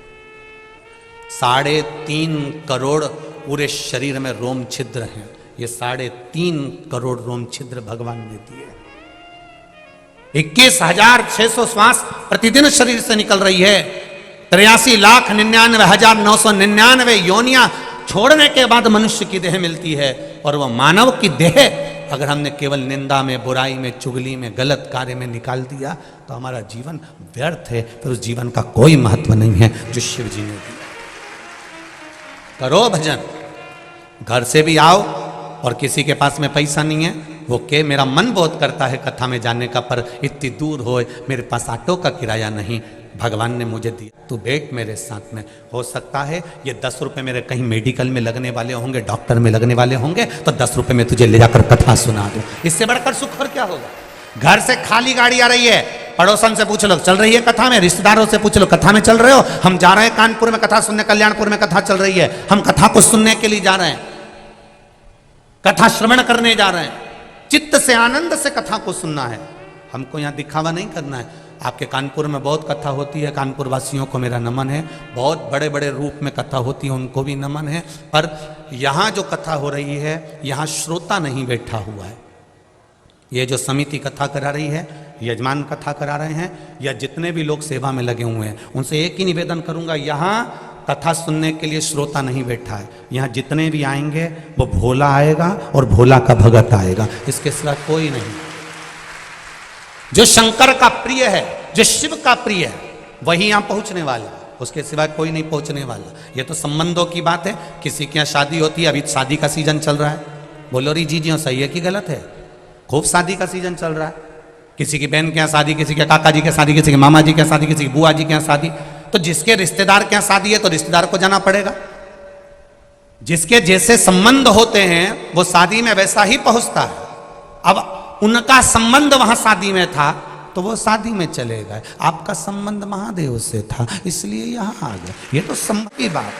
3.5 करोड़ पूरे शरीर में रोम छिद्र हैं। ये 3.5 करोड़ रोम छिद्र भगवान ने दिए। 21,600 श्वास प्रतिदिन शरीर से निकल रही है। 83,99,999 योनियां छोड़ने के बाद मनुष्य की देह मिलती है। और वह मानव की देह अगर हमने केवल निंदा में, बुराई में, चुगली में, गलत कार्य में निकाल दिया तो हमारा जीवन व्यर्थ है। फिर उस जीवन का कोई महत्व नहीं है जो शिव जी ने दिया। करो भजन, घर से भी आओ और किसी के पास में पैसा नहीं है, वो के मेरा मन बहुत करता है कथा में जाने का, पर इतनी दूर हो, मेरे पास ऑटो का किराया नहीं, भगवान ने मुझे दिया, तू बैठ मेरे साथ में। हो सकता है ये 10 रुपए मेरे कहीं मेडिकल में लगने वाले होंगे, डॉक्टर में लगने वाले होंगे, तो 10 रुपए में तुझे ले जाकर कथा सुना दूं। इससे बढ़कर सुख और क्या होगा? घर से खाली गाड़ी आ रही है, पड़ोसन से पूछ लो चल रही है कथा में, रिश्तेदारों से पूछ लो कथा में चल रहे हो, हम जा रहे हैं कानपुर में कथा सुनने, कल्याणपुर में कथा चल रही है, हम कथा को सुनने के लिए जा रहे हैं, कथा श्रवण करने जा रहे हैं, चित्त से आनंद से कथा को सुनना है। हमको यहाँ दिखावा नहीं करना है। आपके कानपुर में बहुत कथा होती है, कानपुर वासियों को मेरा नमन है, बहुत बड़े बड़े रूप में कथा होती है, उनको भी नमन है। पर यहाँ जो कथा हो रही है, यहाँ श्रोता नहीं बैठा हुआ है। ये जो समिति कथा करा रही है, यजमान कथा करा रहे हैं, या जितने भी लोग सेवा में लगे हुए हैं, उनसे एक ही निवेदन करूंगा, यहाँ कथा सुनने के लिए श्रोता नहीं बैठा है। यहाँ जितने भी आएंगे वो भोला आएगा और भोला का भगत आएगा, इसके सिवा कोई नहीं। जो शंकर का प्रिय है, जो शिव का प्रिय है, वही यहाँ पहुंचने वाला, उसके सिवा कोई नहीं पहुंचने वाला। ये तो संबंधों की बात है। किसी के यहाँ शादी होती है, अभी शादी का सीजन चल रहा है, बोलो री जी जी सही है कि गलत है? खूब शादी का सीजन चल रहा है। किसी की बहन के यहाँ शादी, किसी के काका जी के शादी, किसी के मामा जी के यहाँ शादी, किसी की बुआ जी के यहाँ शादी। तो जिसके रिश्तेदार के यहाँ शादी है तो रिश्तेदार को जाना पड़ेगा। जिसके जैसे संबंध होते हैं वो शादी में वैसा ही पहुंचता है। अब उनका संबंध वहां शादी में था तो वो शादी में चले गए। आपका संबंध महादेव से था इसलिए यहां आ गए। ये तो संबंध की बात है।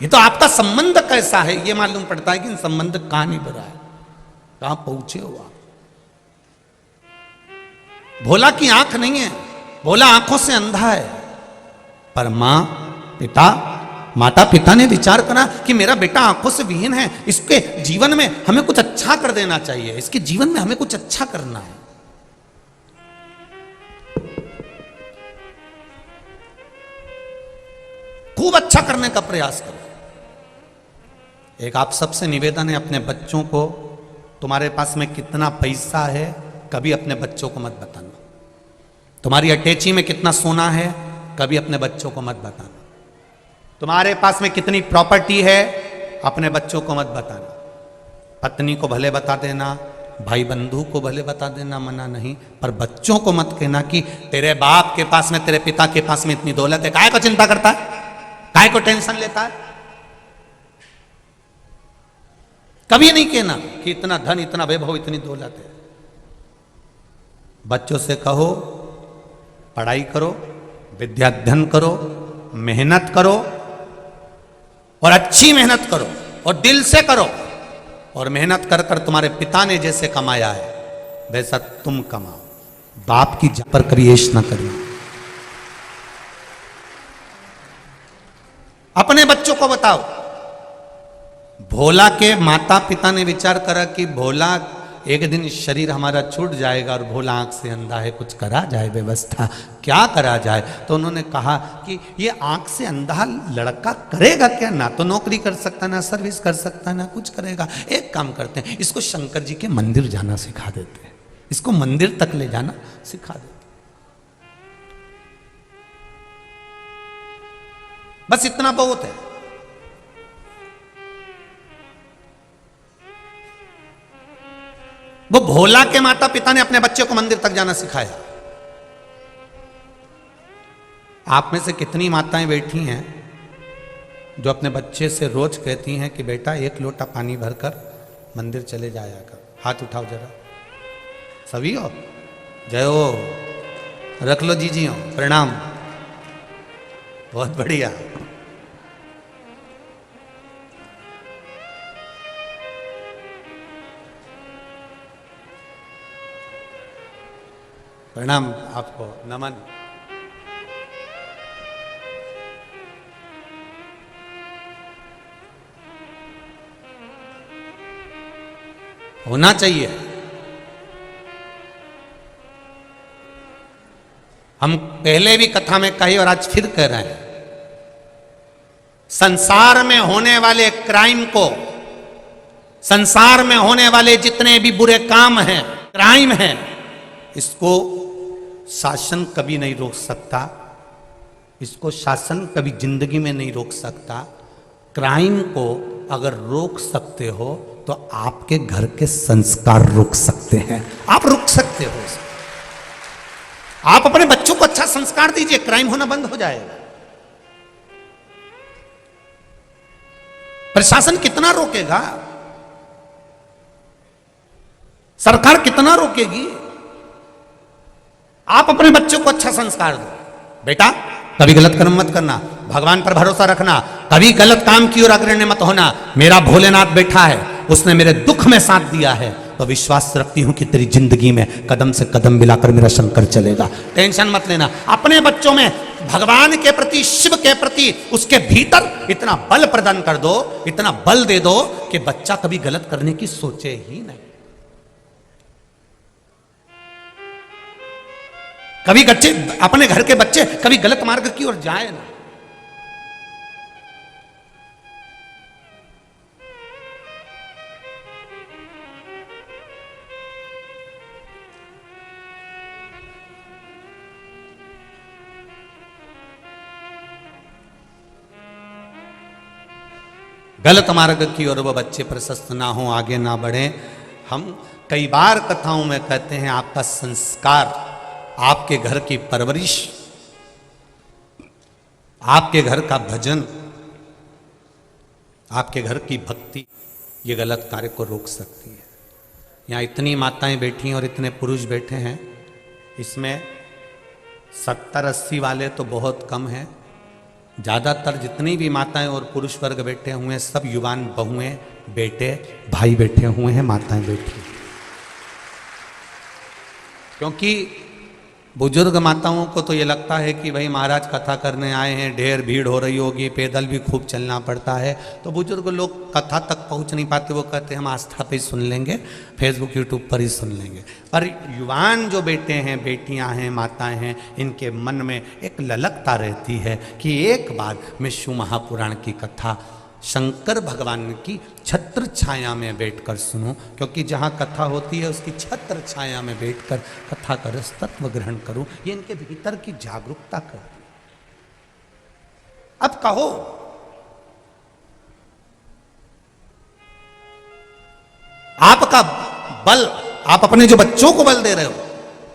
ये तो आपका संबंध कैसा है ये मालूम पड़ता है कि संबंध कहां नहीं बना है, कहां पहुंचे हो आप। भोला की आंख नहीं है, भोला आंखों से अंधा है। पर माता पिता ने विचार करा कि मेरा बेटा आंखों से विहीन है, इसके जीवन में हमें कुछ अच्छा कर देना चाहिए, इसके जीवन में हमें कुछ अच्छा करना है। खूब अच्छा करने का प्रयास करो। एक आप सबसे निवेदन है, अपने बच्चों को, तुम्हारे पास में कितना पैसा है कभी अपने बच्चों को मत बताना। तुम्हारी अटैची में कितना सोना है कभी अपने बच्चों को मत बताना। तुम्हारे पास में कितनी प्रॉपर्टी है, अपने बच्चों को मत बताना। पत्नी को भले बता देना, भाई बंधु को भले बता देना, मना नहीं, पर बच्चों को मत कहना कि तेरे बाप के पास में, तेरे पिता के पास में इतनी दौलत है, काहे को चिंता करता है, काहे को टेंशन लेता है। कभी नहीं कहना कि इतना धन, इतना वैभव, इतनी दौलत है। बच्चों से कहो पढ़ाई करो, विद्या अध्ययन करो, मेहनत करो, और अच्छी मेहनत करो, और दिल से करो, और मेहनत कर कर तुम्हारे पिता ने जैसे कमाया है वैसा तुम कमाओ। बाप की जान पर कभी ऐश ना करिए। अपने बच्चों को बताओ। भोला के माता पिता ने विचार करा कि भोला एक दिन शरीर हमारा छूट जाएगा और भोला आंख से अंधा है, कुछ करा जाए व्यवस्था, क्या करा जाए। तो उन्होंने कहा कि ये आंख से अंधा लड़का करेगा क्या, ना तो नौकरी कर सकता, ना सर्विस कर सकता, ना कुछ करेगा। एक काम करते हैं, इसको शंकर जी के मंदिर जाना सिखा देते हैं, इसको मंदिर तक ले जाना सिखा देते हैं। बस इतना बहुत है। वो भोला के माता पिता ने अपने बच्चे को मंदिर तक जाना सिखाया। आप में से कितनी माताएं बैठी हैं जो अपने बच्चे से रोज कहती हैं कि बेटा एक लोटा पानी भरकर मंदिर चले जाया कर। हाथ उठाओ जरा, सभी हो, जय हो, रख लो जीजी हो, प्रणाम, बहुत बढ़िया। प्रणाम आपको, नमन। होना चाहिए। हम पहले भी कथा में कही और आज फिर कह रहे हैं, संसार में होने वाले क्राइम को, संसार में होने वाले जितने भी बुरे काम हैं, क्राइम हैं, इसको शासन कभी नहीं रोक सकता, इसको शासन कभी जिंदगी में नहीं रोक सकता। क्राइम को अगर रोक सकते हो तो आपके घर के संस्कार रोक सकते हैं, आप रोक सकते हो इसको। आप अपने बच्चों को अच्छा संस्कार दीजिए, क्राइम होना बंद हो जाएगा। प्रशासन कितना रोकेगा, सरकार कितना रोकेगी। आप अपने बच्चों को अच्छा संस्कार दो, बेटा कभी गलत कर्म मत करना, भगवान पर भरोसा रखना, कभी गलत काम की ओर अग्रणी मत होना। मेरा भोलेनाथ बैठा है, उसने मेरे दुख में साथ दिया है, तो विश्वास रखती हूं कि तेरी जिंदगी में कदम से कदम मिलाकर मेरा शंकर चलेगा। टेंशन मत लेना। अपने बच्चों में भगवान के प्रति, शिव के प्रति, उसके भीतर इतना बल प्रदान कर दो, इतना बल दे दो कि बच्चा कभी गलत करने की सोचे ही नहीं। कभी बच्चे, अपने घर के बच्चे कभी गलत मार्ग की ओर जाए ना। गलत मार्ग की ओर वो बच्चे प्रशस्त ना हो, आगे ना बढ़े। हम कई बार कथाओं में कहते हैं, आपका संस्कार, आपके घर की परवरिश, आपके घर का भजन, आपके घर की भक्ति, ये गलत कार्य को रोक सकती है। यहाँ इतनी माताएं बैठी हैं और इतने पुरुष बैठे हैं, इसमें 70-80 वाले तो बहुत कम हैं। ज़्यादातर जितनी भी माताएं और पुरुष वर्ग बैठे हुए हैं, सब युवान बहुएं, बेटे, भाई बैठे हुए हैं, माताएं बैठी। क्योंकि बुजुर्ग माताओं को तो ये लगता है कि भाई महाराज कथा करने आए हैं, ढेर भीड़ हो रही होगी, पैदल भी खूब चलना पड़ता है, तो बुजुर्ग लोग कथा तक पहुंच नहीं पाते। वो कहते हैं हम आस्था पे ही सुन लेंगे, फेसबुक यूट्यूब पर ही सुन लेंगे। पर युवान जो बेटे हैं, बेटियां हैं, माताएं हैं, इनके मन में एक ललकता रहती है कि एक बार मैं शिव महापुराण की कथा शंकर भगवान की छत्र छाया में बैठकर सुनो। क्योंकि जहाँ कथा होती है उसकी छत्र छाया में बैठकर कथा का रस तत्व ग्रहण करूं, ये इनके भीतर की जागरूकता करती है। अब कहो, आपका बल, आप अपने जो बच्चों को बल दे रहे हो,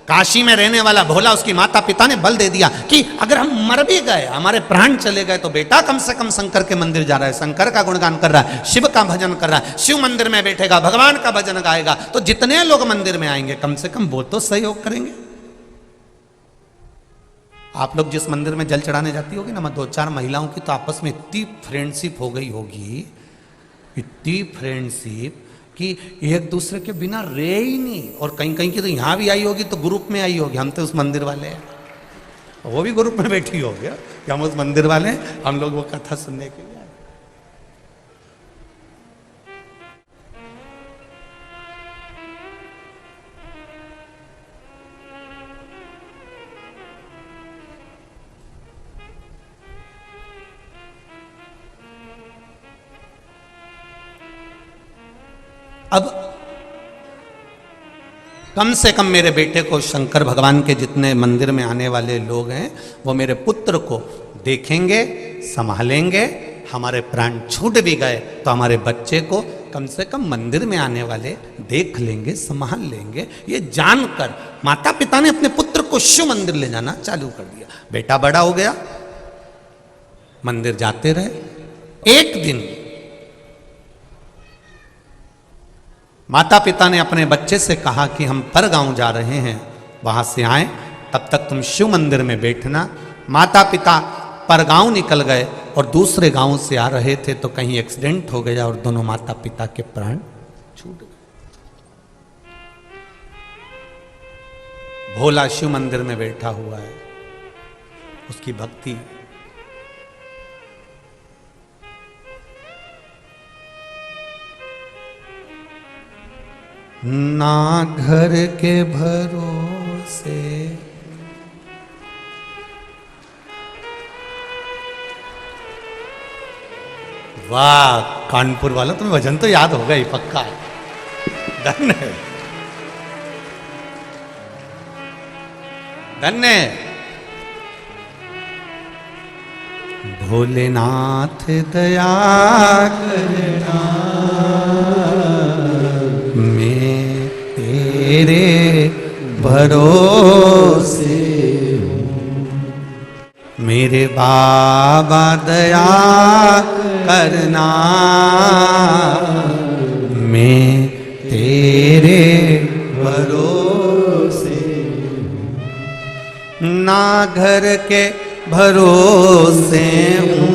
काशी में रहने वाला भोला, उसकी माता पिता ने बल दे दिया कि अगर हम मर भी गए, हमारे प्राण चले गए, तो बेटा कम से कम शंकर के मंदिर जा रहा है, शंकर का गुणगान कर रहा है, शिव का भजन कर रहा है, शिव मंदिर में बैठेगा, भगवान का भजन गाएगा, तो जितने लोग मंदिर में आएंगे कम से कम वो तो सहयोग करेंगे। आप लोग जिस मंदिर में जल चढ़ाने जाती होगी ना, 2-4 महिलाओं की तो आपस में इतनी फ्रेंडशिप हो गई होगी, इतनी फ्रेंडशिप कि एक दूसरे के बिना रहे ही नहीं। और कहीं कहीं की तो यहां भी आई होगी तो ग्रुप में आई होगी, हम तो उस मंदिर वाले हैं, वो भी ग्रुप में बैठी होगी कि हम उस मंदिर वाले हैं, हम लोग वो कथा सुनने के लिए आए। अब कम से कम मेरे बेटे को, शंकर भगवान के जितने मंदिर में आने वाले लोग हैं, वो मेरे पुत्र को देखेंगे, संभालेंगे। हमारे प्राण छूट भी गए तो हमारे बच्चे को कम से कम मंदिर में आने वाले देख लेंगे, संभाल लेंगे। ये जानकर माता पिता ने अपने पुत्र को शिव मंदिर ले जाना चालू कर दिया। बेटा बड़ा हो गया, मंदिर जाते रहे। एक दिन माता पिता ने अपने बच्चे से कहा कि हम पर गांव जा रहे हैं, वहां से आए, तब तक तुम शिव मंदिर में बैठना। माता पिता पर गांव निकल गए और दूसरे गांव से आ रहे थे तो कहीं एक्सीडेंट हो गया और दोनों माता पिता के प्राण छूट गए। भोला शिव मंदिर में बैठा हुआ है, उसकी भक्ति। ना घर के भरोसे वाह, कानपुर वालों तुम्हें भजन तो याद होगा ही पक्का। धन्य धन्य भोलेनाथ दया करना, मैं तेरे भरोसे हूँ। मेरे बाबा दया करना, मैं तेरे भरोसे हूँ। ना घर के भरोसे हूँ,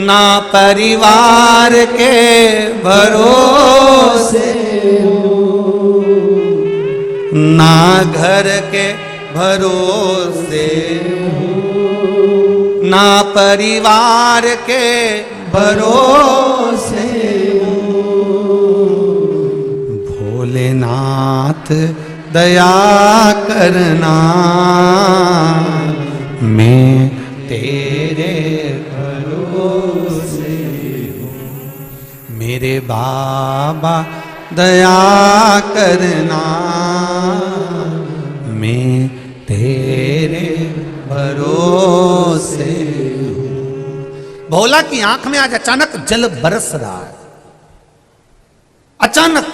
ना परिवार के भरोसे हूँ, ना घर के भरोसे हूँ, ना परिवार के भरोसे हूँ। भोलेनाथ दया करना, मैं तेरे भरोसे हूँ। मेरे बाबा दया करना, मैं तेरे भरोसे हूँ। भोला की आंख में आज अचानक जल बरस रहा है। अचानक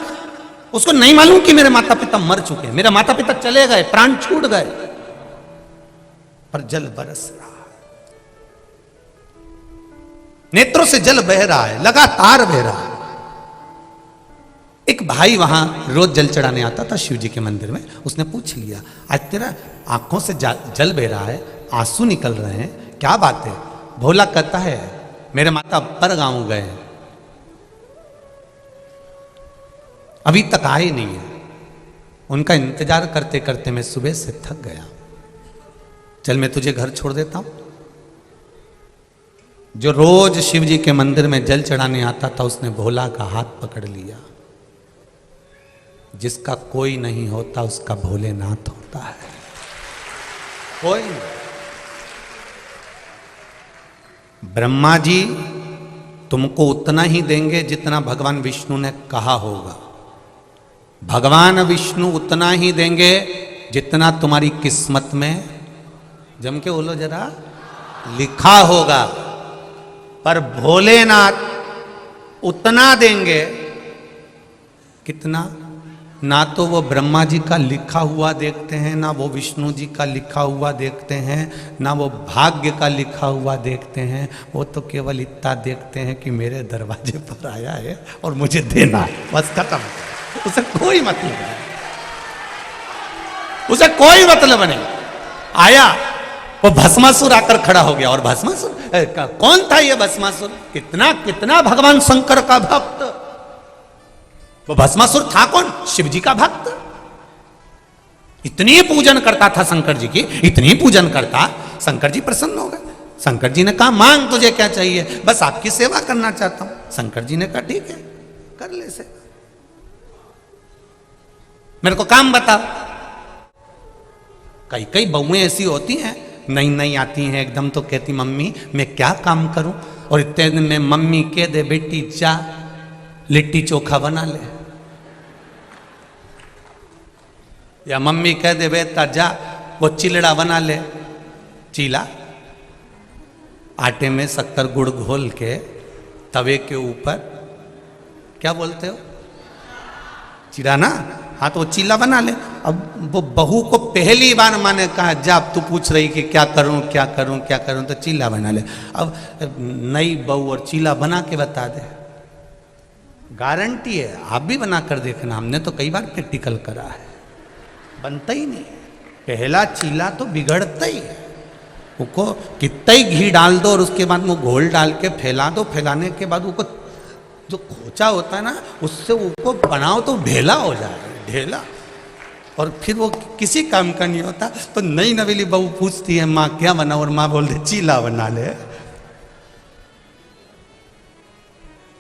उसको नहीं मालूम कि मेरे माता पिता मर चुके हैं, मेरे माता पिता चले गए, प्राण छूट गए, पर जल बरस रहा है, नेत्रों से जल बह रहा है, लगातार बह रहा है। एक भाई वहां रोज जल चढ़ाने आता था शिव जी के मंदिर में। उसने पूछ लिया, आज तेरा आंखों से जल बह रहा है, आंसू निकल रहे हैं, क्या बात है? भोला कहता है, मेरे माता पर गांव गए, अभी तक आए नहीं है, उनका इंतजार करते करते मैं सुबह से थक गया, चल मैं तुझे घर छोड़ देता हूं। जो रोज शिव जी के मंदिर में जल चढ़ाने आता था, उसने भोला का हाथ पकड़ लिया। जिसका कोई नहीं होता उसका भोलेनाथ होता है, कोई नहीं। ब्रह्मा जी तुमको उतना ही देंगे जितना भगवान विष्णु ने कहा होगा। भगवान विष्णु उतना ही देंगे जितना तुम्हारी किस्मत में, जम के बोलो जरा, लिखा होगा, पर भोलेनाथ उतना देंगे कितना, ना तो वो ब्रह्मा जी का लिखा हुआ देखते हैं, ना वो विष्णु जी का लिखा हुआ देखते हैं, ना वो भाग्य का लिखा हुआ देखते हैं। वो तो केवल इतना देखते हैं कि मेरे दरवाजे पर आया है और मुझे देना है, बस खत्म। उसे कोई मतलब नहीं, उसे कोई मतलब नहीं। आया वो भस्मासुर आकर खड़ा हो गया, और भस्मासुर कौन था ये भस्मासुर? कितना कितना भगवान शंकर का भक्त। वो भस्मासुर था कौन? शिव जी का भक्त। इतनी पूजन करता था शंकर जी की, इतनी पूजन करता, शंकर जी प्रसन्न हो गए। शंकर जी ने कहा मांग तुझे क्या चाहिए? बस आपकी सेवा करना चाहता हूं। शंकर जी ने कहा ठीक है, कर ले से, मेरे को काम बता। कई कई बहुएं ऐसी होती हैं, नई नई आती हैं, एकदम तो कहती मम्मी मैं क्या काम करूं, और इतने दिन में मम्मी कह दे बेटी जा लिट्टी चोखा बना ले, या मम्मी कह दे बेटा जा वो चिलड़ा बना ले। चीला आटे में शक्कर गुड़ घोल के तवे के ऊपर, क्या बोलते हो, चिड़ा ना, हाँ तो वो चीला बना ले। अब वो बहू को पहली बार माने कहा जा, तू पूछ रही कि क्या करूं क्या करूं क्या करूं, तो चीला बना ले। अब नई बहू और चीला बना के बता दे, गारंटी है, आप भी बना कर देखना, हमने तो कई बार प्रैक्टिकल करा है, बनता ही नहीं। पहला चीला तो बिगड़ता ही है, उसको कितना ही घी डाल दो और उसके बाद वो घोल डाल के फैला दो, फैलाने के बाद उसको जो खोचा होता है ना, उससे उसको बनाओ तो ढेला हो जाए, ढेला, और फिर वो किसी काम का नहीं होता। तो नई नवेली बहू पूछती है माँ क्या बना, और माँ बोलती चीला बना ले,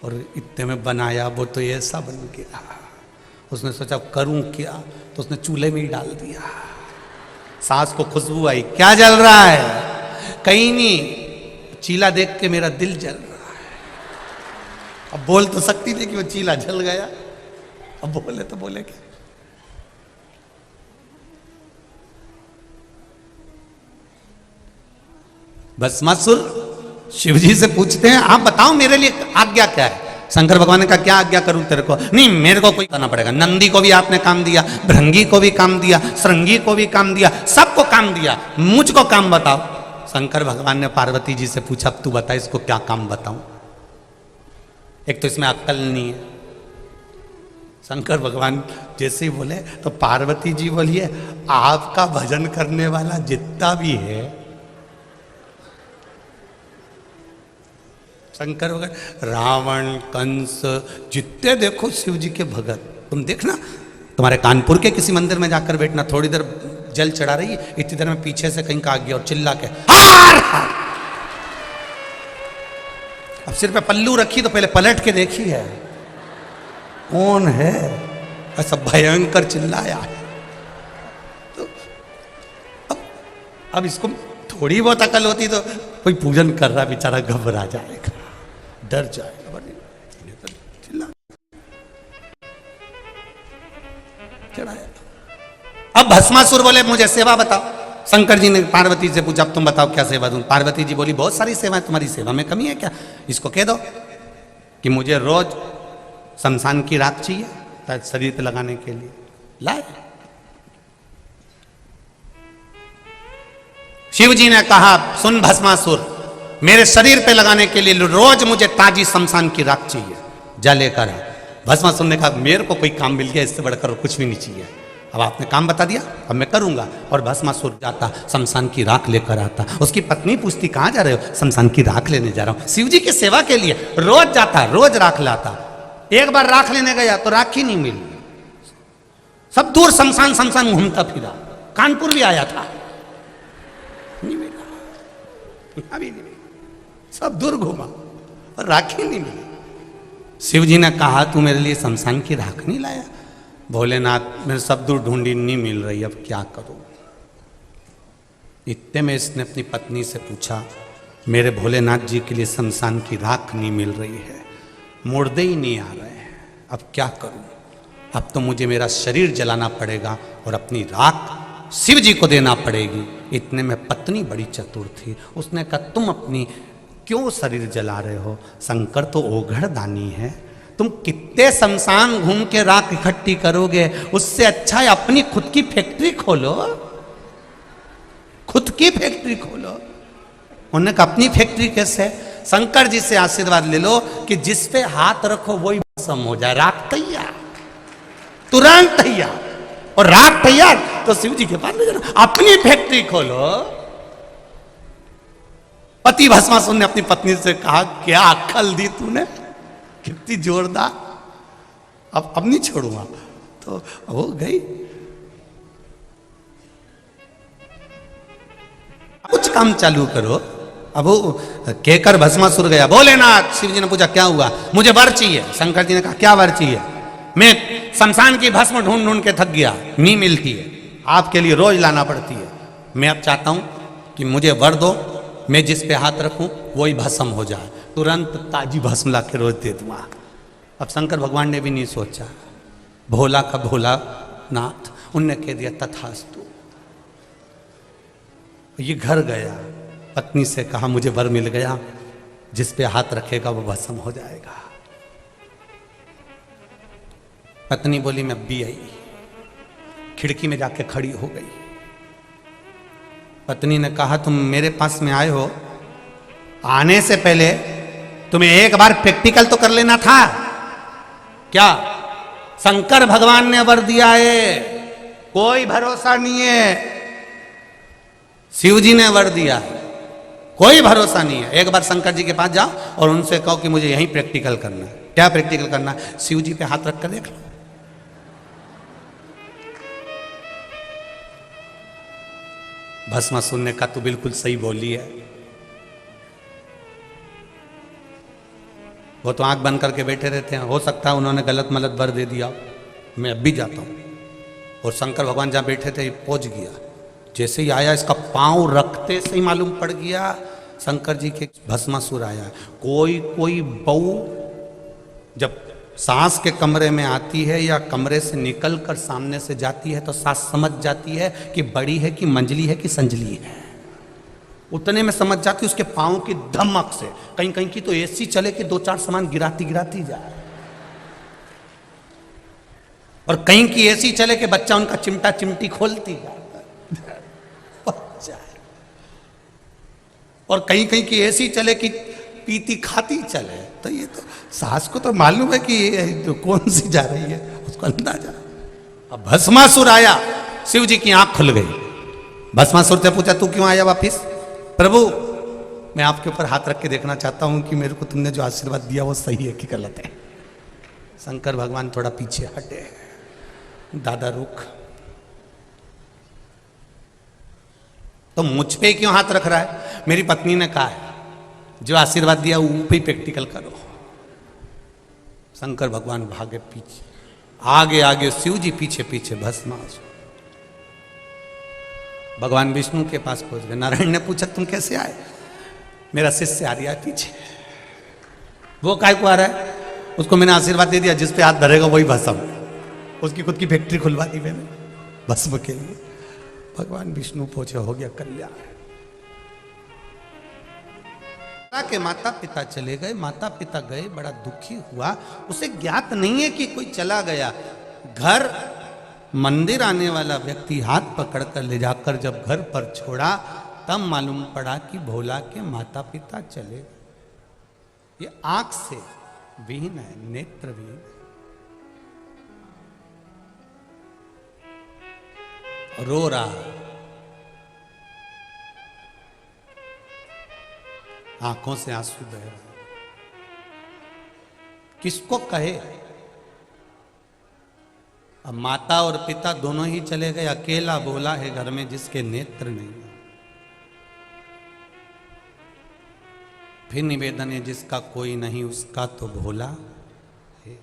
और इतने में बनाया वो तो ऐसा बन गया। उसने सोचा करूं क्या, तो उसने चूल्हे में ही डाल दिया। सास को खुशबू आई, क्या जल रहा है? कहीं नहीं, चीला देख के मेरा दिल जल रहा है। अब बोल तो सकती थी कि वो चीला जल गया, अब बोले तो बोले क्या। भस्मासुर शिव जी से पूछते हैं आप बताओ मेरे लिए आज्ञा क्या है? शंकर भगवान ने कहा क्या आज्ञा करूं तेरे को? नहीं मेरे को कोई करना पड़ेगा। नंदी को भी आपने काम दिया, भृंगी को भी काम दिया, श्रृंगी को भी काम दिया, सबको काम दिया, मुझको काम बताओ। शंकर भगवान ने पार्वती जी से पूछा तू बता इसको क्या काम बताऊं? एक तो इसमें अक्ल नहीं है। शंकर भगवान जैसे ही बोले तो पार्वती जी बोलिए आपका भजन करने वाला जितना भी है, शंकर भगत, रावण, कंस, जितने देखो शिव जी के भगत, तुम देखना, तुम्हारे कानपुर के किसी मंदिर में जाकर बैठना, थोड़ी देर जल चढ़ा रही है, इतनी देर में पीछे से कहीं का आ गया और चिल्ला के हार हार। अब सिर पे पल्लू रखी तो पहले पलट के देखी है कौन है, ऐसा भयंकर चिल्लाया है। तो अब इसको थोड़ी बहुत अकल होती तो कोई पूजन कर रहा बेचारा घबरा जाएगा, डर जाएगा, चिल्ला चढ़ाया। अब भस्मासुर बोले मुझे सेवा बताओ। शंकर जी ने पार्वती से पूछा अब तुम बताओ क्या सेवा दूं? पार्वती जी बोली बहुत सारी सेवा है, तुम्हारी सेवा में कमी है क्या? इसको कह दो कि मुझे रोज शमशान की राख चाहिए शरीर पे लगाने के लिए, लाए। शिव जी ने कहा सुन भस्मासुर, मेरे शरीर पे लगाने के लिए रोज मुझे ताजी शमशान की राख चाहिए, जा लेकर आ। भस्मासुर ने कहा मेरे को कोई काम मिल गया, इससे बढ़कर कुछ भी नहीं चाहिए, अब आपने काम बता दिया अब मैं करूंगा। और भस्मासुर जाता शमशान की राख लेकर आता। उसकी पत्नी पूछती कहां जा रहे हो? शमशान की राख लेने जा रहा हूं। शिव जी की सेवा के लिए रोज जाता, रोज राख लाता। एक बार राख लेने गया तो राख ही नहीं मिली, सब दूर शमशान शमशान घूमता फिरा, कानपुर भी आया था, नहीं मिला, अभी नहीं मिला, सब दूर घूमा और राखी नहीं मिली। शिव जी ने कहा तू मेरे लिए शमशान की राख नहीं लाया? भोलेनाथ मैंने सब दूर ढूंढी नहीं मिल रही, अब क्या करूं? इतने में इसने अपनी पत्नी से पूछा मेरे भोलेनाथ जी के लिए शमशान की राख नहीं मिल रही है, मुर्दे ही नहीं आ रहे हैं, अब क्या करूं? अब तो मुझे मेरा शरीर जलाना पड़ेगा और अपनी राख शिव जी को देना पड़ेगी। इतने में पत्नी बड़ी चतुर थी, उसने कहा तुम अपनी क्यों शरीर जला रहे हो, शंकर तो ओघड़ दानी है, तुम कितने शमशान घूम के राख इकट्ठी करोगे, उससे अच्छा है अपनी खुद की फैक्ट्री खोलो, खुद की फैक्ट्री खोलो। उन्होंने कहा अपनी फैक्ट्री कैसे? शंकर जी से आशीर्वाद ले लो कि जिस पे हाथ रखो वही भस्म हो जाए, राख तैयार, तुरंत तैयार। और राख तैयार तो शिव जी के पास ले जाना, अपनी फैक्ट्री खोलो। पति भस्मासुर ने अपनी पत्नी से कहा क्या अक्कल दी तूने, कितनी जोरदार, अब नहीं छोड़ूंगा। तो हो गई, कुछ काम चालू करो। अब वो कहकर भस्मासुर गया। भोलेनाथ, शिव जी ने पूछा क्या हुआ? मुझे वर चाहिए। शंकर जी ने कहा क्या वर चाहिए? मैं शमशान की भस्म ढूंढ ढूंढ के थक गया, नहीं मिलती है, आपके लिए रोज लाना पड़ती है। मैं अब चाहता हूं कि मुझे वर दो, मैं जिस पे हाथ रखूं वही भस्म हो जाए, तुरंत ताजी भस्म ला के रोज दे दूंगा। अब शंकर भगवान ने भी नहीं सोचा, भोला का भोला नाथ, उनने कह दिया तथास्तु। ये घर गया, पत्नी से कहा मुझे वर मिल गया, जिस पे हाथ रखेगा वो भस्म हो जाएगा। पत्नी बोली मैं भी आई, खिड़की में जाके खड़ी हो गई। पत्नी ने कहा तुम मेरे पास में आए हो, आने से पहले तुम्हें एक बार प्रैक्टिकल तो कर लेना था। क्या? शंकर भगवान ने वर दिया है, कोई भरोसा नहीं है। शिव जी ने वर दिया है, कोई भरोसा नहीं है। एक बार शंकर जी के पास जाओ और उनसे कहो कि मुझे यहीं प्रैक्टिकल करना है। क्या प्रैक्टिकल करना है? शिव जी पे हाथ रख कर देख लो। भस्मासुर ने कहा तू बिल्कुल सही बोली है। वो तो आंख बंद करके बैठे रहते हैं, हो सकता है उन्होंने गलत मलत वर दे दिया, मैं अब भी जाता हूं। और शंकर भगवान जहां बैठे थे पहुंच गया, जैसे ही आया इसका पांव रखते से ही मालूम पड़ गया शंकर जी के भस्मासुर आया। कोई कोई बहू जब सास के कमरे में आती है या कमरे से निकल कर सामने से जाती है तो सास समझ जाती है कि बड़ी है कि मंजली है कि संजली है, उतने में समझ जाती है उसके पांव की धमक से। कहीं कहीं की तो ऐसी चले कि दो चार सामान गिराती गिराती जाए, और कहीं की ऐसी चले कि बच्चा उनका चिमटा चिमटी खोलती जाए, और कहीं कहीं की ऐसी चले कि पीती खाती चले। तो ये तो सास को तो मालूम है कि ये तो कौन सी जा रही है, उसको अंदाजा। अब भस्मासुर आया, शिव जी की आंख खुल गई। भस्मासुर से पूछा तू क्यों आया वापिस? प्रभु मैं आपके ऊपर हाथ रख के देखना चाहता हूं कि मेरे को तुमने जो आशीर्वाद दिया वो सही है कि गलत है। शंकर भगवान थोड़ा पीछे हटे, दादा रुक, तो मुझ पे क्यों हाथ रख रहा है? मेरी पत्नी ने कहा है जो आशीर्वाद दिया वो पे प्रैक्टिकल करो। शंकर भगवान भागे पीछे, आगे आगे शिव जी पीछे पीछे भस्मासुर। भगवान विष्णु के पास पहुंच गए। नारायण ने पूछा तुम कैसे आए? मेरा शिष्य आ रहा है पीछे। वो काय को आ रहा है? उसको मैंने आशीर्वाद दे दिया, जिस पे हाथ धरेगा वही भस्म। उसकी खुद की फैक्ट्री खुलवा दी मैंने भस्म के लिए। भगवान विष्णु पहुंचे, हो गया कल्याण। के माता पिता चले गए, माता पिता गए, बड़ा दुखी हुआ। उसे ज्ञात नहीं है कि कोई चला गया। घर मंदिर आने वाला व्यक्ति हाथ पकड़कर ले जाकर जब घर पर छोड़ा तब मालूम पड़ा कि भोला के माता पिता चले गए। ये आंख से विहीन है, नेत्र विहीन, रो रहा, आंखों से आंसू बह रहे। किसको कहे? अब माता और पिता दोनों ही चले गए, अकेला भोला है घर में जिसके नेत्र नहीं। फिर निवेदन है जिसका कोई नहीं उसका तो भोला है,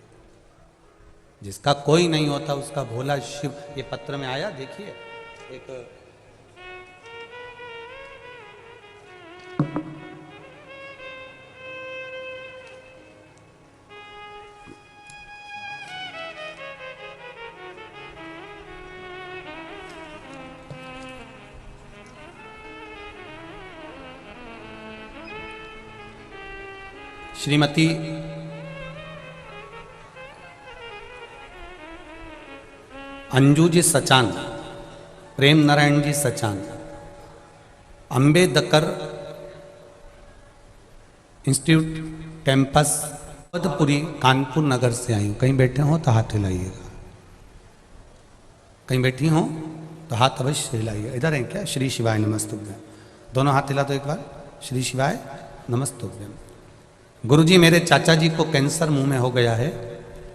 जिसका कोई नहीं होता उसका भोला शिव। ये पत्र में आया, देखिए एक श्रीमती अंजू जी सचान, प्रेम नारायण जी सचान, अंबेडकर इंस्टीट्यूट कैंपस पदपुरी कानपुर नगर से आई हूँ। कहीं बैठे हो तो हाथ हिलाइएगा, कहीं बैठी हो तो हाथ अवश्य हिलाइए। इधर है क्या? श्री शिवाय नमस्तुभ्यम, दोनों हाथ हिला दो एक बार। श्री शिवाय नमस्तुभ्यम। गुरुजी, मेरे चाचा जी को कैंसर मुंह में हो गया है,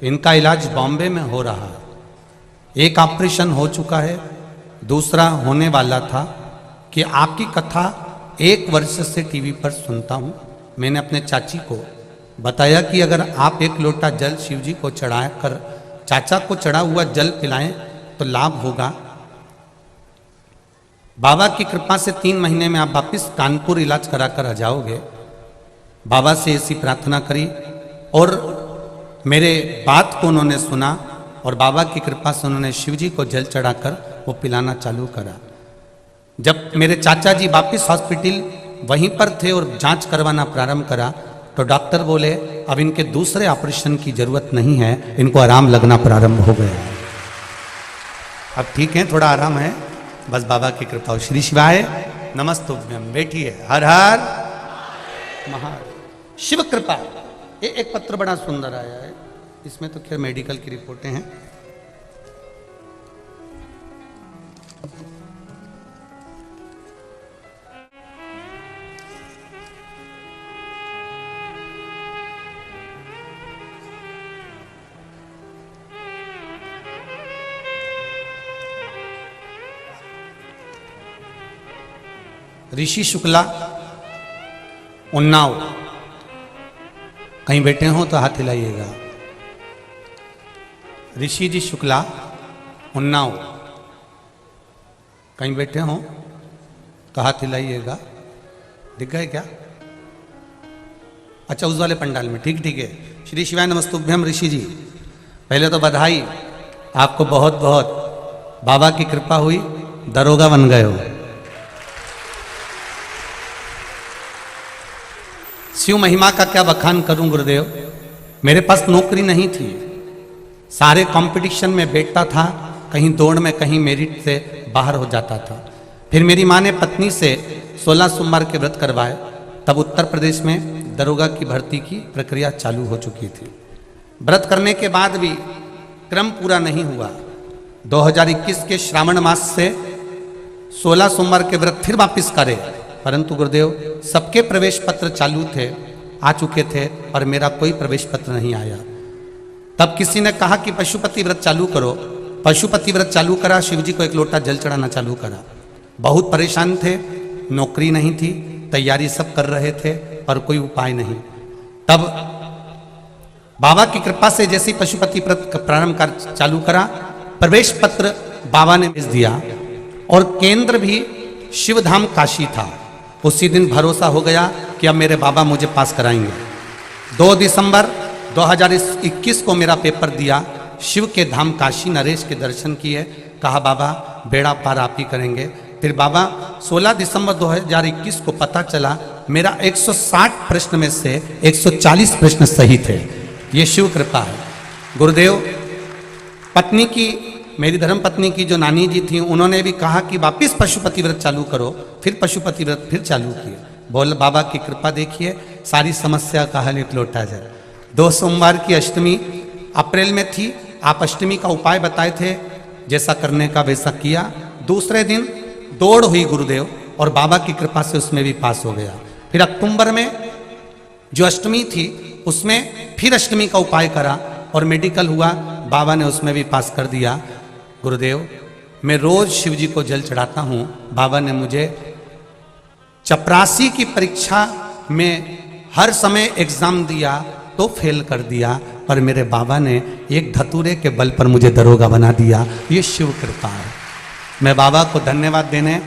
इनका इलाज बॉम्बे में हो रहा है। एक ऑपरेशन हो चुका है, दूसरा होने वाला था। कि आपकी कथा 1 वर्ष से टीवी पर सुनता हूँ। मैंने अपने चाची को बताया कि अगर आप 1 लोटा जल शिव जी को चढ़ा कर चाचा को चढ़ा हुआ जल पिलाएं तो लाभ होगा। बाबा की कृपा से 3 महीने में आप वापिस कानपुर इलाज करा कर आ जाओगे। बाबा से ऐसी प्रार्थना करी और मेरे बात को उन्होंने सुना और बाबा की कृपा से उन्होंने शिव जी को जल चढ़ाकर वो पिलाना चालू करा। जब मेरे चाचा जी वापिस हॉस्पिटल वहीं पर थे और जांच करवाना प्रारंभ करा तो डॉक्टर बोले अब इनके दूसरे ऑपरेशन की जरूरत नहीं है, इनको आराम लगना प्रारंभ हो गया। अब ठीक है, थोड़ा आराम है, बस बाबा की कृपा हो। श्री शिवाय नमस्तुभ्यम। बैठिए। हर हर महादेव। शिव कृपा। ये एक पत्र बड़ा सुंदर आया है, इसमें तो खैर मेडिकल की रिपोर्टें हैं। ऋषि शुक्ला, उन्नाव, कहीं बैठे हो तो हाथ हिलाइएगा। ऋषि जी शुक्ला, उन्नाव, कहीं बैठे हो तो हाथ हिलाइएगा। दिख गए क्या? अच्छा, उस वाले पंडाल में। ठीक ठीक है। श्री शिवाय नमस्तुभ्यम। ऋषि जी, पहले तो बधाई, आपको बहुत बहुत बाबा की कृपा हुई, दरोगा बन गए हो। शिव महिमा का क्या बखान करूं गुरुदेव। मेरे पास नौकरी नहीं थी, सारे कंपटीशन में बैठता था, कहीं दौड़ में कहीं मेरिट से बाहर हो जाता था। फिर मेरी माँ ने पत्नी से 16 सोमवार के व्रत करवाए, तब उत्तर प्रदेश में दरोगा की भर्ती की प्रक्रिया चालू हो चुकी थी। व्रत करने के बाद भी क्रम पूरा नहीं हुआ। 2021 के श्रावण मास से 16 सोमवार के व्रत फिर वापिस करे, परंतु गुरुदेव सबके प्रवेश पत्र चालू थे, आ चुके थे, और मेरा कोई प्रवेश पत्र नहीं आया। तब किसी ने कहा कि पशुपति व्रत चालू करो। पशुपति व्रत चालू करा, शिव जी को 1 लोटा जल चढ़ाना चालू करा। बहुत परेशान थे, नौकरी नहीं थी, तैयारी सब कर रहे थे, पर कोई उपाय नहीं। तब बाबा की कृपा से जैसे ही पशुपति व्रत प्रारंभ कर चालू करा, प्रवेश पत्र बाबा ने भेज दिया और केंद्र भी शिवधाम काशी था। उसी दिन भरोसा हो गया कि अब मेरे बाबा मुझे पास कराएंगे। 2 दिसंबर 2021 को मेरा पेपर दिया, शिव के धाम काशी नरेश के दर्शन किए, कहा बाबा बेड़ा पार आप ही करेंगे। फिर बाबा 16 दिसंबर 2021 को पता चला मेरा 160 प्रश्न में से 140 प्रश्न सही थे। ये शिव कृपा है गुरुदेव। पत्नी की, मेरी धर्म पत्नी की जो नानी जी थी, उन्होंने भी कहा कि वापिस पशुपति व्रत चालू करो। फिर पशुपति व्रत फिर चालू किए। बोल बाबा की कृपा देखिए, सारी समस्या का हल 1 लोटा जल। 2 सोमवार की अष्टमी अप्रैल में थी, आप अष्टमी का उपाय बताए थे, जैसा करने का वैसा किया। दूसरे दिन दौड़ हुई गुरुदेव, और बाबा की कृपा से उसमें भी पास हो गया। फिर अक्टूबर में जो अष्टमी थी उसमें फिर अष्टमी का उपाय करा और मेडिकल हुआ, बाबा ने उसमें भी पास कर दिया। गुरुदेव, मैं रोज शिव जी को जल चढ़ाता हूँ। बाबा ने मुझे चपरासी की परीक्षा में हर समय एग्जाम दिया तो फेल कर दिया, पर मेरे बाबा ने एक धतूरे के बल पर मुझे दरोगा बना दिया। ये शिव कृपा है। मैं बाबा को धन्यवाद देने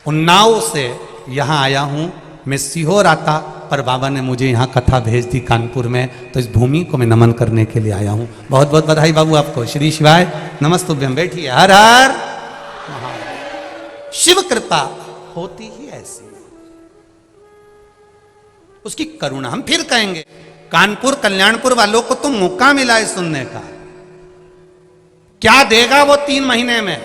उन्नाव से यहाँ आया हूँ। मैं सीहोर आता, पर बाबा ने मुझे यहाँ कथा भेज दी कानपुर में, तो इस भूमि को मैं नमन करने के लिए आया हूँ। बहुत बहुत बधाई बाबू आपको। श्री शिवाय नमस्तुभ्यम। बैठिए। हर हर महादेव। शिव कृपा होती ही ऐसी। उसकी करुणा। हम फिर कहेंगे कानपुर कल्याणपुर वालों को तो मौका मिला है सुनने का, क्या देगा वो 3 महीने में,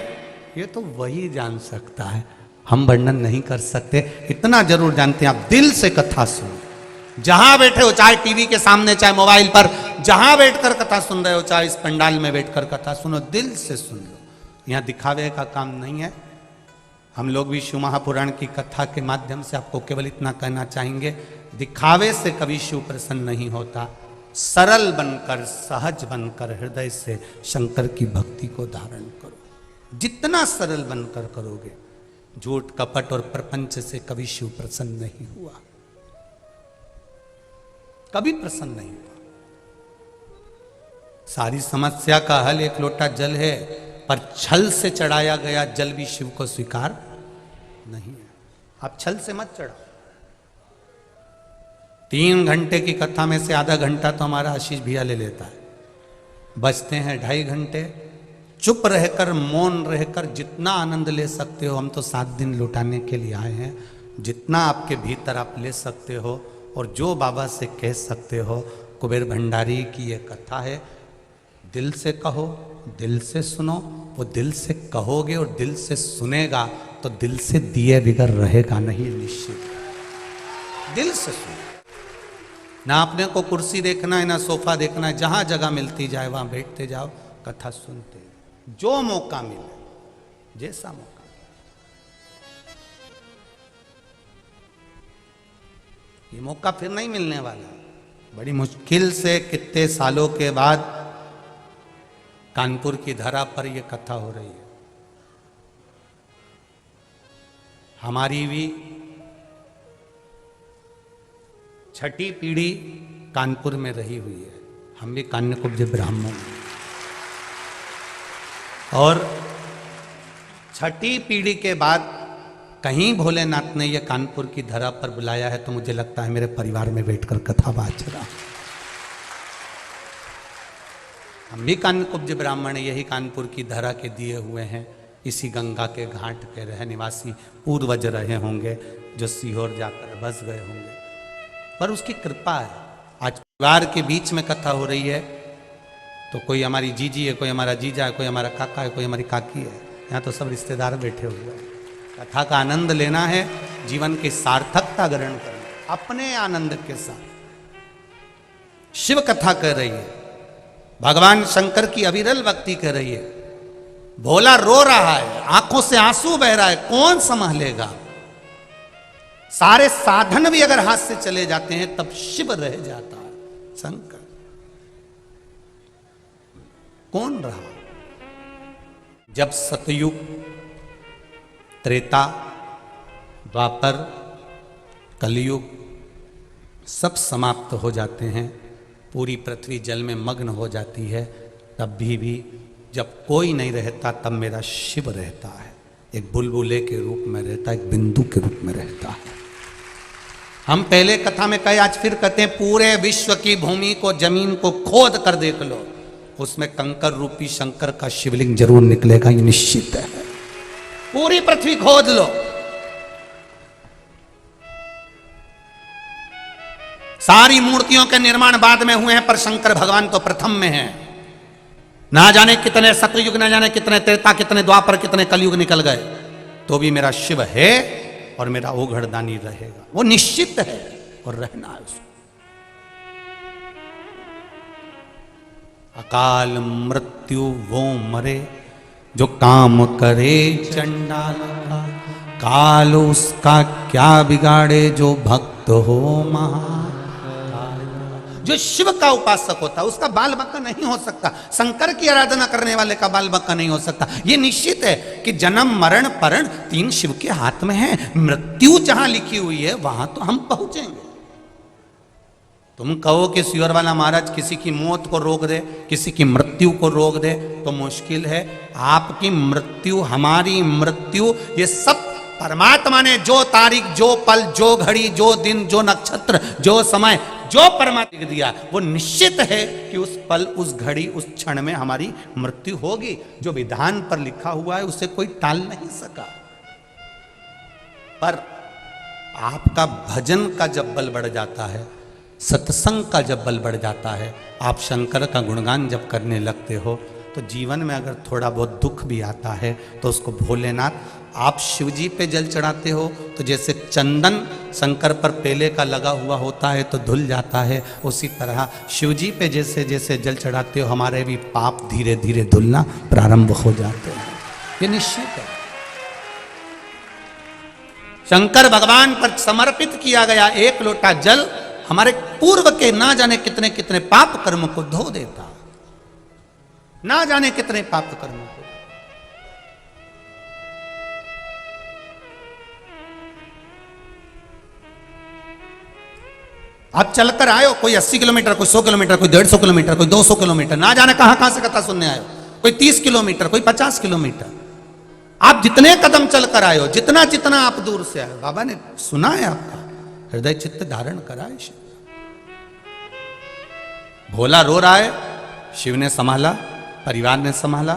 ये तो वही जान सकता है, हम वर्णन नहीं कर सकते। इतना जरूर जानते हैं, आप दिल से कथा सुनो, जहां बैठे हो, चाहे टीवी के सामने, चाहे मोबाइल पर, जहां बैठकर कथा सुन रहे हो, चाहे इस पंडाल में बैठकर कथा सुनो, दिल से सुन लो। यहां दिखावे का काम नहीं है। हम लोग भी शिव महापुराण की कथा के माध्यम से आपको केवल इतना कहना चाहेंगे, दिखावे से कभी शिव प्रसन्न नहीं होता। सरल बनकर, सहज बनकर, हृदय से शंकर की भक्ति को धारण करो। जितना सरल बनकर करोगे, झूठ कपट और प्रपंच से कभी शिव प्रसन्न नहीं हुआ, कभी प्रसन्न नहीं हुआ। सारी समस्या का हल एक लोटा जल है, पर छल से चढ़ाया गया जल भी शिव को स्वीकार नहीं है। आप छल से मत चढ़ाओ। 3 घंटे की कथा में से आधा घंटा तो हमारा आशीष भैया ले लेता है, बचते हैं 2.5 घंटे। चुप रहकर, मौन रहकर जितना आनंद ले सकते हो, हम तो 7 दिन लुटाने के लिए आए हैं, जितना आपके भीतर आप ले सकते हो और जो बाबा से कह सकते हो। कुबेर भंडारी की ये कथा है, दिल से कहो, दिल से सुनो। वो दिल से कहोगे और दिल से सुनेगा तो दिल से दिए बिगर रहेगा नहीं, निश्चित। दिल से सुनो, ना अपने को कुर्सी देखना है, ना सोफा देखना है, जहां जगह मिलती जाए वहां बैठते जाओ, कथा सुनते, जो मौका मिले, जैसा मौका। ये मौका फिर नहीं मिलने वाला। बड़ी मुश्किल से कितने सालों के बाद कानपुर की धरा पर यह कथा हो रही है। हमारी भी 6ठी पीढ़ी कानपुर में रही हुई है, हम भी कान्यकुब्ज ब्राह्मण हैं। और 6ठी पीढ़ी के बाद कहीं भोलेनाथ ने यह कानपुर की धरा पर बुलाया है, तो मुझे लगता है मेरे परिवार में बैठकर कथा बाज रहा। हम भी कान्यकुब्ज ब्राह्मण, यही कानपुर की धरा के दिए हुए हैं। इसी गंगा के घाट के रह निवासी पूर्वज रहे होंगे, जो सीहोर जाकर बस गए होंगे, पर उसकी कृपा है। आज परिवार के बीच में कथा हो रही है, तो कोई हमारी जीजी है, कोई हमारा जीजा है, कोई हमारा काका है, कोई हमारी काकी है, यहाँ तो सब रिश्तेदार बैठे हुए हैं। कथा का आनंद लेना है, जीवन की सार्थकता ग्रहण करना, अपने आनंद के साथ। शिव कथा कर रही है, भगवान शंकर की अविरल भक्ति कर रही है। भोला रो रहा है, आंखों से आंसू बह रहा है, कौन संभालेगा? सारे साधन भी अगर हाथ से चले जाते हैं तब शिव रह जाता है, शंकर। कौन रहा? जब सतयुग, त्रेता, द्वापर, कलयुग सब समाप्त हो जाते हैं, पूरी पृथ्वी जल में मग्न हो जाती है, तब भी जब कोई नहीं रहता, तब मेरा शिव रहता है। एक बुलबुले के रूप में रहता है, एक बिंदु के रूप में रहता है। हम पहले कथा में कहे, आज फिर कहते हैं, पूरे विश्व की भूमि को, जमीन को खोद कर देख लो, उसमें कंकर रूपी शंकर का शिवलिंग जरूर निकलेगा, ये निश्चित है। पूरी पृथ्वी खोद लो, सारी मूर्तियों के निर्माण बाद में हुए हैं, पर शंकर भगवान तो प्रथम में है। ना जाने कितने सतयुग, ना जाने कितने त्रेता, कितने द्वापर, कितने कलयुग निकल गए, तो भी मेरा शिव है और मेरा ओघड़दानी रहेगा, वो निश्चित है और रहना है उसको। अकाल मृत्यु वो मरे जो काम करे चंडाल का, काल उसका क्या बिगाड़े जो भक्त हो महा। जो शिव का उपासक होता है उसका बाल बक्का नहीं हो सकता, शंकर की आराधना करने वाले का बाल बक्का नहीं हो सकता। ये निश्चित है कि जन्म मरण परण 3 शिव के हाथ में है। मृत्यु जहां लिखी हुई है वहां तो हम पहुंचेंगे। तुम कहो कि सियोर वाला महाराज किसी की मौत को रोक दे, किसी की मृत्यु को रोक दे, तो मुश्किल है। आपकी मृत्यु, हमारी मृत्यु, ये सब परमात्मा ने जो तारीख, जो पल, जो घड़ी, जो दिन, जो नक्षत्र, जो समय, जो परमात्मा ने दिया, वो निश्चित है कि उस पल, उस घड़ी, उस क्षण में हमारी मृत्यु होगी। जो विधान पर लिखा हुआ है उसे कोई टाल नहीं सका। पर आपका भजन का जब बल बढ़ जाता है, सत्संग का जब बल बढ़ जाता है, आप शंकर का गुणगान जब करने लगते हो, तो जीवन में अगर थोड़ा बहुत दुख भी आता है तो उसको भोलेनाथ, आप शिव जी पे जल चढ़ाते हो तो जैसे चंदन शंकर पर पेले का लगा हुआ होता है तो धुल जाता है, उसी तरह शिव जी पे जैसे जैसे जल चढ़ाते हो हमारे भी पाप धीरे धीरे धुलना प्रारंभ हो जाते हैं। ये निश्चित है। शंकर भगवान पर समर्पित किया गया एक लोटा जल हमारे पूर्व के ना जाने कितने कितने पाप कर्म को धो देता, ना जाने कितने पाप कर्मों को। आप चलकर आए हो, कोई 80 किलोमीटर, कोई 100 किलोमीटर, कोई 150 किलोमीटर, कोई 200 किलोमीटर, ना जाने कहां से कथा सुनने आए हो, कोई 30 किलोमीटर, कोई 50 किलोमीटर। आप जितने कदम चलकर आए हो, जितना जितना आप दूर से आए हो, बाबा ने सुना है आपका, हृदय चित्त धारण करा है। भोला रो रहा है, शिव ने संभाला, परिवार ने संभाला।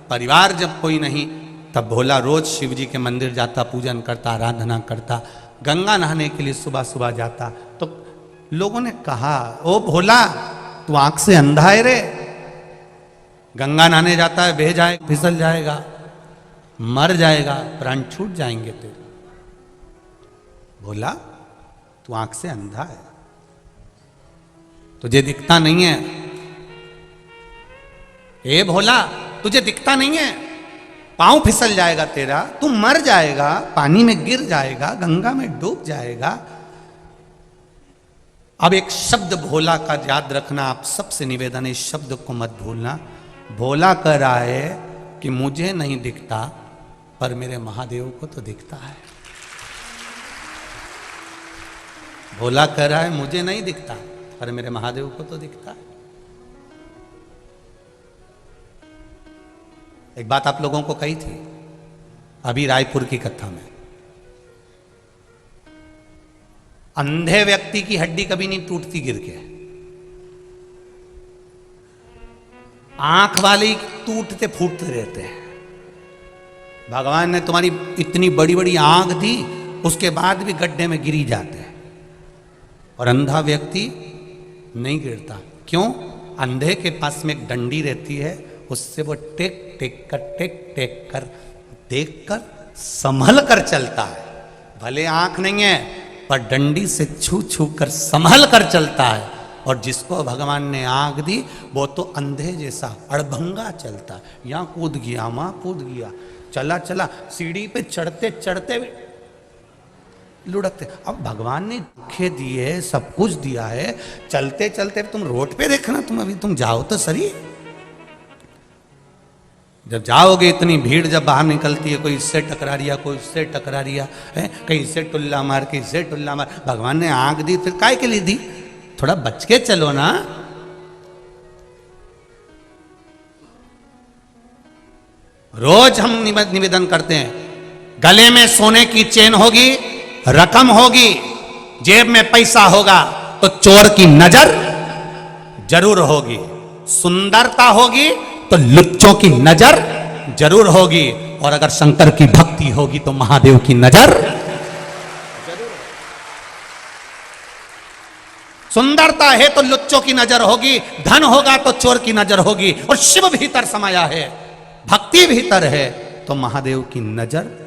परिवार जब कोई नहीं तब भोला रोज शिव जी के मंदिर जाता, पूजन करता, आराधना करता, गंगा नहाने के लिए सुबह सुबह जाता। तो लोगों ने कहा, ओ भोला तू आंख से अंधा है रे, गंगा नहाने जाता है, बह जाए, फिसल जाएगा, मर जाएगा, प्राण छूट जाएंगे तेरे। भोला तू आंख से अंधा है, तुझे दिखता नहीं है। ए भोला तुझे दिखता नहीं है, पांव फिसल जाएगा तेरा, तू मर जाएगा, पानी में गिर जाएगा, गंगा में डूब जाएगा। अब एक शब्द भोला का याद रखना, आप सबसे निवेदन है, इस शब्द को मत भूलना। भोला कह रहा है कि मुझे नहीं दिखता पर मेरे महादेव को तो दिखता है। भोला कह रहा है मुझे नहीं दिखता पर मेरे महादेव को तो दिखता है। एक बात आप लोगों को कही थी अभी रायपुर की कथा में, अंधे व्यक्ति की हड्डी कभी नहीं टूटती गिर के, आंख वाले टूटते फूटते रहते हैं। भगवान ने तुम्हारी इतनी बड़ी बड़ी आंख दी, उसके बाद भी गड्ढे में गिरी जाते हैं, और अंधा व्यक्ति नहीं गिरता। क्यों? अंधे के पास में एक डंडी रहती है, उससे वो टेक टेक कर देख कर संभल कर चलता है। भले आंख नहीं है पर डंडी से छू छू कर संभल कर चलता है। और जिसको भगवान ने आंख दी वो तो अंधे जैसा अड़भंगा चलता है, यहाँ कूद गया, वहां कूद गया, चला चला, सीढ़ी पे चढ़ते चढ़ते लुढ़कते। अब भगवान ने दुखे दिए, सब कुछ दिया है, चलते चलते तुम रोड पे देखना, तुम जाओ तो सही। जब जाओगे इतनी भीड़ जब बाहर निकलती है, कोई इससे टकरा रिया, कोई उससे टकरा रिया है, कहीं से टुल्ला मार, कहीं से टुल्ला मार। भगवान ने आंख दी, फिर काय के लिए दी? थोड़ा बच के चलो ना। रोज हम निवेदन करते हैं, गले में सोने की चेन होगी, रकम होगी, जेब में पैसा होगा तो चोर की नजर जरूर होगी, सुंदरता होगी तो लुच्चों की नजर जरूर होगी, और अगर शंकर की भक्ति होगी तो महादेव की नजर जरूर। सुंदरता है तो लुच्चों की नजर होगी, धन होगा तो चोर की नजर होगी, और शिव भीतर समाया है, भक्ति भीतर है तो महादेव की नजर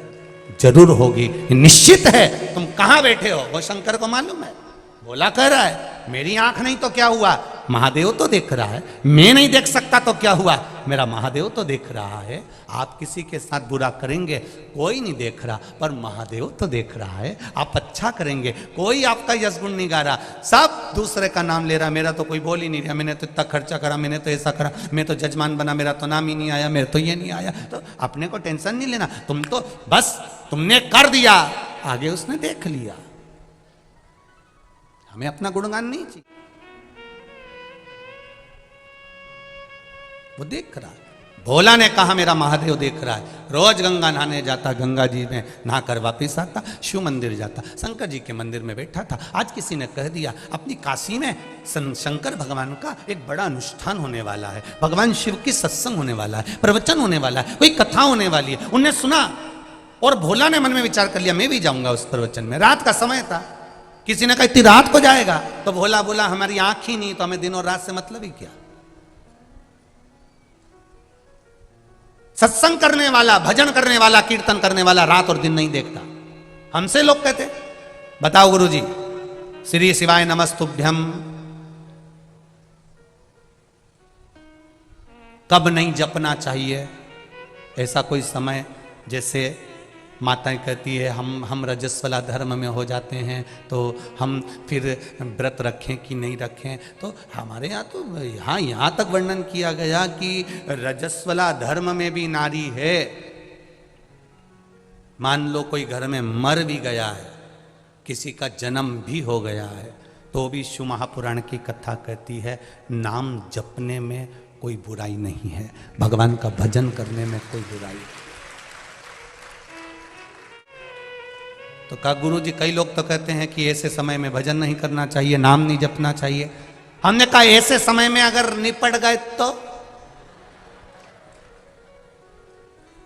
जरूर होगी। निश्चित है। तुम कहां बैठे हो वो शंकर को मालूम है। भोला कह रहा है मेरी आंख नहीं तो क्या हुआ, महादेव तो देख रहा है। मैं नहीं देख सकता तो क्या हुआ, मेरा महादेव तो देख रहा है। आप किसी के साथ बुरा करेंगे, कोई नहीं देख रहा, पर महादेव तो देख रहा है। आप अच्छा करेंगे, कोई आपका यश गुण नहीं गा रहा, सब दूसरे का नाम ले रहा। मेरा तो कोई बोल ही नहीं रहा, मैंने तो इतना खर्चा करा, मैंने तो ऐसा करा, मैं तो जजमान बना, मेरा तो नाम ही नहीं आया, मेरे तो ये नहीं आया। तो अपने को टेंशन नहीं लेना, तुम तो बस तुमने कर दिया, आगे उसने देख लिया। हमें अपना गुणगान नहीं चाहिए, वो देख रहा है। भोला ने कहा मेरा महादेव देख रहा है। रोज गंगा नहाने जाता, गंगा जी में नहाकर वापिस आता, शिव मंदिर जाता, शंकर जी के मंदिर में बैठा था। आज किसी ने कह दिया अपनी काशी में शंकर भगवान का एक बड़ा अनुष्ठान होने वाला है, भगवान शिव की सत्संग होने वाला है, प्रवचन होने वाला है, कोई कथा होने वाली है। उन्हें सुना, और भोला ने मन में विचार कर लिया मैं भी जाऊंगा उस प्रवचन में। रात का समय था, किसी ने कहा इतनी रात को जाएगा, तो भोला बोला हमारी आंख ही नहीं तो हमें दिन और रात से मतलब ही क्या। सत्संग करने वाला, भजन करने वाला, कीर्तन करने वाला रात और दिन नहीं देखता। हमसे लोग कहते बताओ गुरुजी, श्री शिवाय नमस्तुभ्यम कब नहीं जपना चाहिए? ऐसा कोई समय जैसे माताएं कहती है हम रजस्वला धर्म में हो जाते हैं तो हम फिर व्रत रखें कि नहीं रखें। तो हमारे यहाँ तो यहाँ तक वर्णन किया गया कि रजस्वला धर्म में भी नारी है। मान लो कोई घर में मर भी गया है, किसी का जन्म भी हो गया है, तो भी शिव महापुराण की कथा कहती है नाम जपने में कोई बुराई नहीं है, भगवान का भजन करने में कोई बुराई नहीं। तो कहा गुरुजी कई लोग तो कहते हैं कि ऐसे समय में भजन नहीं करना चाहिए, नाम नहीं जपना चाहिए। हमने कहा ऐसे समय में अगर निपट गए तो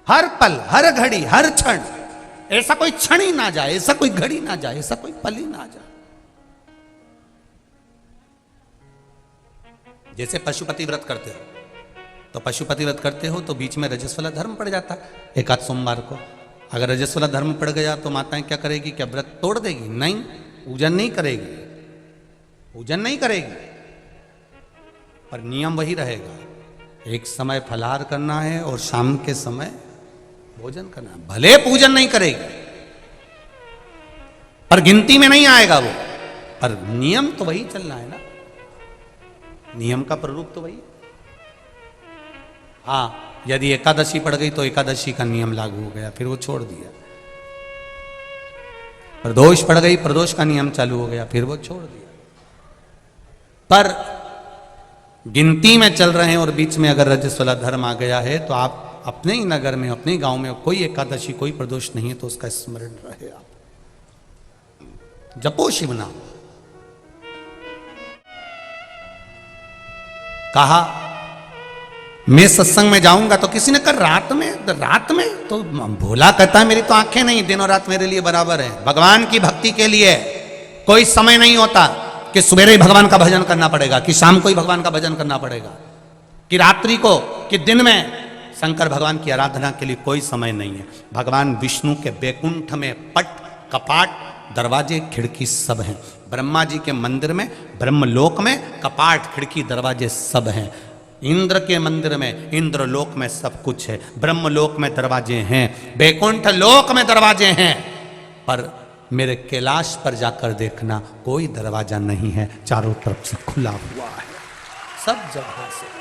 हर पल, हर घड़ी, हर क्षण, ऐसा कोई क्षण ही ना जाए, ऐसा कोई घड़ी ना जाए, ऐसा कोई पल ही ना जाए। जैसे पशुपति व्रत करते हो, तो पशुपति व्रत करते हो तो बीच में रजस्वला धर्म पड़ जाता है एक आध सोमवार को। अगर रजस्वला धर्म पड़ गया तो माताएं क्या करेगी? क्या व्रत तोड़ देगी? नहीं, पूजन नहीं करेगी, पूजन नहीं करेगी, पर नियम वही रहेगा, एक समय फलाहार करना है और शाम के समय भोजन करना है। भले पूजन नहीं करेगी पर गिनती में नहीं आएगा वो, पर नियम तो वही चलना है ना, नियम का प्ररूप तो वही। हाँ, यदि एकादशी पड़ गई तो एकादशी का नियम लागू हो गया, फिर वो छोड़ दिया। प्रदोष पड़ गई, प्रदोष का नियम चालू हो गया, फिर वो छोड़ दिया। पर गिनती में चल रहे हैं और बीच में अगर रजस्वला धर्म आ गया है तो आप अपने ही नगर में, अपने ही गांव में कोई एकादशी, कोई प्रदोष नहीं है तो उसका स्मरण रहे, आप जपो शिव नाम। कहा मैं सत्संग में जाऊंगा, तो किसी ने कहा रात में तो भोला कहता है मेरी तो आंखें नहीं, दिन और रात मेरे लिए बराबर है। भगवान की भक्ति के लिए कोई समय नहीं होता कि सवेरे ही भगवान का भजन करना पड़ेगा, कि शाम को ही भगवान का भजन करना पड़ेगा, कि रात्रि को, कि दिन में। शंकर भगवान की आराधना के लिए कोई समय नहीं है। भगवान विष्णु के बैकुंठ में पट, कपाट, दरवाजे, खिड़की सब हैं। ब्रह्मा जी के मंदिर में, ब्रह्मलोक में कपाट, खिड़की, दरवाजे सब हैं। इंद्र के मंदिर में, इंद्रलोक में सब कुछ है। ब्रह्मलोक में दरवाजे हैं, बैकुंठ लोक में दरवाजे हैं, पर मेरे कैलाश पर जाकर देखना कोई दरवाजा नहीं है, चारों तरफ से खुला हुआ है, सब जगह से।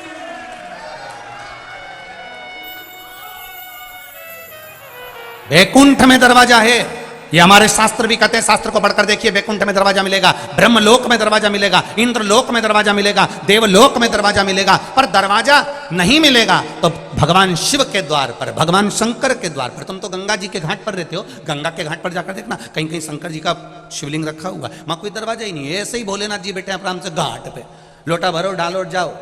बैकुंठ में दरवाजा है, ये हमारे शास्त्र भी कहते हैं। शास्त्र को पढ़कर देखिए, बैकुंठ में दरवाजा मिलेगा, ब्रह्मलोक में दरवाजा मिलेगा, इंद्रलोक में दरवाजा मिलेगा, देवलोक में दरवाजा मिलेगा, पर दरवाजा नहीं मिलेगा तो भगवान शिव के द्वार पर, भगवान शंकर के द्वार पर। तुम तो गंगा जी के घाट पर रहते हो, गंगा के घाट पर जाकर देखना, कहीं कहीं शंकर जी का शिवलिंग रखा हुआ है, वहां कोई दरवाजा ही नहीं है। ऐसे ही भोलेनाथ जी बैठे आराम से घाट पे, लोटा भरो, डालो और जाओ।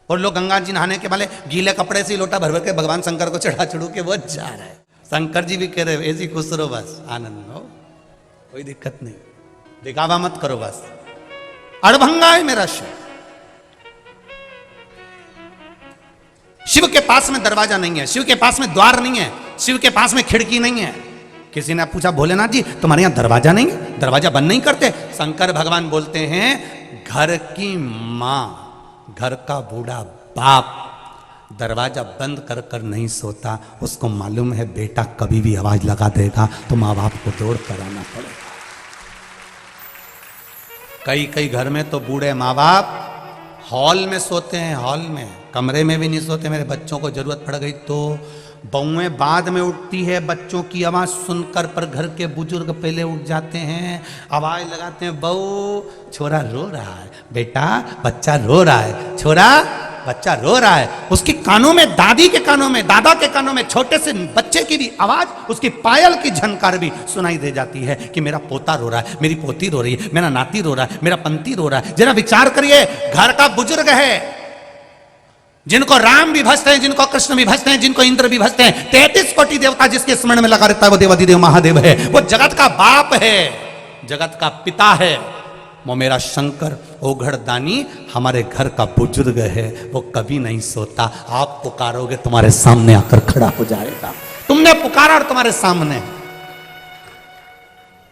और लोग गंगा जी नहाने के वाले गीले कपड़े से लोटा भर भर के भगवान शंकर को चढ़ू के वो जा रहा है। शंकर जी भी कह रहे ऐसी खुश रहो, बस आनंद हो, कोई दिक्कत नहीं, दिखावा मत करो, बस अड़भंगा है मेरा शिव। शिव के पास में दरवाजा नहीं है, शिव के पास में द्वार नहीं है, शिव के पास में खिड़की नहीं है। किसी ने पूछा भोलेनाथ जी तुम्हारे यहां दरवाजा नहीं है, दरवाजा बंद नहीं करते? शंकर भगवान बोलते हैं घर की मां, घर का बूढ़ा बाप दरवाजा बंद कर कर नहीं सोता, उसको मालूम है बेटा कभी भी आवाज लगा देगा तो माँ बाप को दौड़ कर आना पड़ेगा। कई कई घर में तो बूढ़े माँ बाप हॉल में सोते हैं, हॉल में, कमरे में भी नहीं सोते। मेरे बच्चों को जरूरत पड़ गई तो बहुएं बाद में उठती है, बच्चों की आवाज सुनकर, पर घर के बुजुर्ग पहले उठ जाते हैं, आवाज लगाते हैं, बहू छोरा रो रहा है, बेटा बच्चा रो रहा है, छोरा बच्चा रो रहा है। उसके कानों में, दादी के कानों में, दादा के कानों में, छोटे से बच्चे की भी आवाज, उसकी पायल की झनकार भी सुनाई दे जाती है कि मेरा पोता रो रहा है, मेरी पोती रो रही है, मेरा नाती रो रहा है, मेरा पंती रो रहा है। जरा विचार करिए, घर का बुजुर्ग है, जिनको राम भी भजते हैं, जिनको कृष्ण भी भजते हैं, जिनको इंद्र भी भजते हैं, 33 कोटि देवता जिसके स्मरण में लगा रहता है वो देवाधिदेव महादेव है। वो जगत का बाप है, जगत का पिता है। वो मेरा शंकर ओघड़ दानी हमारे घर का बुजुर्ग है। वो कभी नहीं सोता। आप पुकारोगे तुम्हारे सामने आकर खड़ा हो जाएगा। तुमने पुकारा और तुम्हारे सामने,